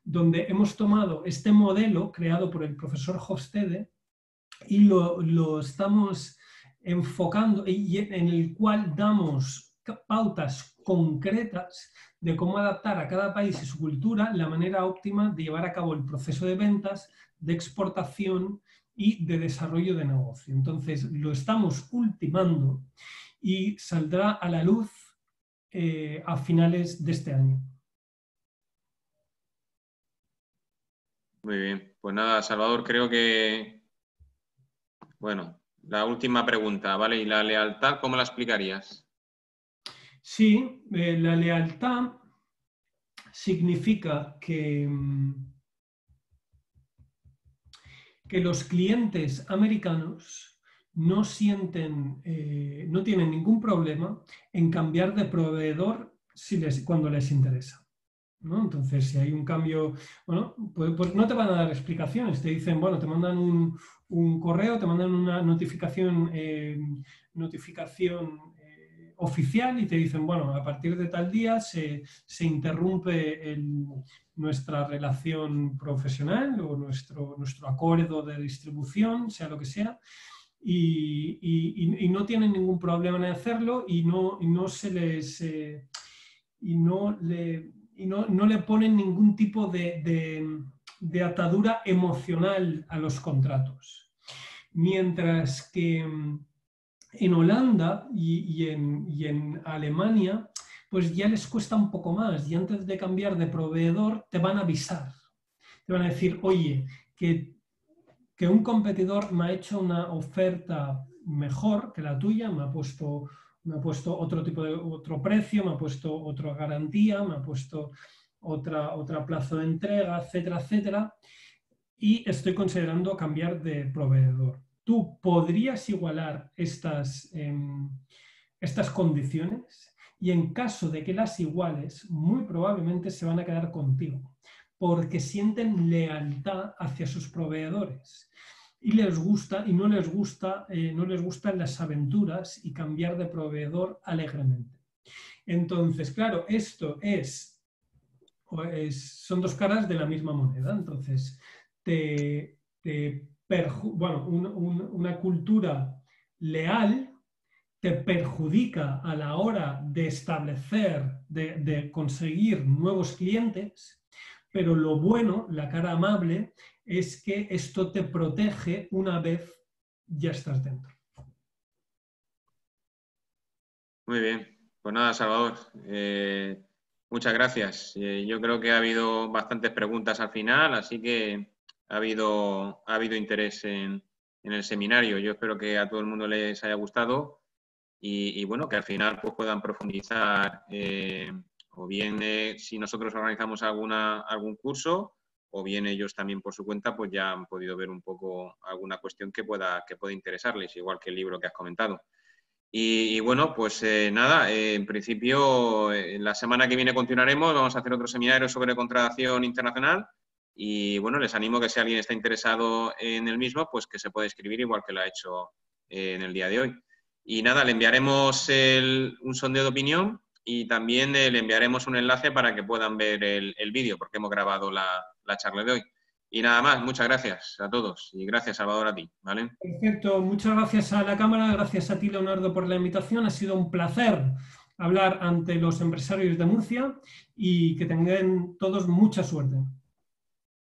donde hemos tomado este modelo creado por el profesor Hofstede y lo estamos enfocando y en el cual damos pautas concretas de cómo adaptar a cada país y su cultura la manera óptima de llevar a cabo el proceso de ventas, de exportación y de desarrollo de negocio. Entonces, lo estamos ultimando y saldrá a la luz a finales de este año. Muy bien. Pues nada, Salvador, creo que... Bueno, la última pregunta, ¿vale? ¿Y la lealtad cómo la explicarías? Sí, la lealtad significa que los clientes americanos no sienten, no tienen ningún problema en cambiar de proveedor cuando les interesa, ¿no? Entonces, si hay un cambio, bueno, pues no te van a dar explicaciones, te dicen, bueno, te mandan un correo, te mandan una notificación oficial y te dicen, bueno, a partir de tal día se interrumpe nuestra relación profesional o nuestro acuerdo de distribución, sea lo que sea, y no tienen ningún problema en hacerlo y no se les... no le ponen ningún tipo de atadura emocional a los contratos. Mientras que en Holanda y en Alemania, pues ya les cuesta un poco más y antes de cambiar de proveedor te van a avisar. Te van a decir, oye, que un competidor me ha hecho una oferta mejor que la tuya, me ha puesto otro tipo de otro precio, me ha puesto otra garantía, me ha puesto otra plazo de entrega, etcétera, etcétera, y estoy considerando cambiar de proveedor. ¿Tú podrías igualar estas condiciones? Y en caso de que las iguales, muy probablemente se van a quedar contigo, porque sienten lealtad hacia sus proveedores. Y les gusta, y no les gustan las aventuras y cambiar de proveedor alegremente. Entonces, claro, esto son dos caras de la misma moneda. Entonces, una cultura leal te perjudica a la hora de establecer, de conseguir nuevos clientes, pero lo bueno, la cara amable, es que esto te protege una vez ya estás dentro. Muy bien. Pues nada, Salvador, muchas gracias. Yo creo que ha habido bastantes preguntas al final, así que ha habido interés en el seminario. Yo espero que a todo el mundo les haya gustado y bueno, que al final pues, puedan profundizar o bien si nosotros organizamos algún curso o bien ellos también por su cuenta pues ya han podido ver un poco alguna cuestión que pueda interesarles, igual que el libro que has comentado. Y bueno, pues nada, en principio la semana que viene continuaremos, vamos a hacer otro seminario sobre contratación internacional y bueno, les animo que si alguien está interesado en el mismo, pues que se pueda inscribir igual que lo ha hecho en el día de hoy. Y nada, le enviaremos un sondeo de opinión y también le enviaremos un enlace para que puedan ver el vídeo, porque hemos grabado la charla de hoy. Y nada más, muchas gracias a todos y gracias, Salvador, a ti, ¿vale? Perfecto, muchas gracias a la Cámara, gracias a ti, Leonardo, por la invitación. Ha sido un placer hablar ante los empresarios de Murcia y que tengan todos mucha suerte.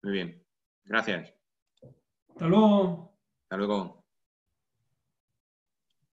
Muy bien, gracias. Hasta luego. Hasta luego.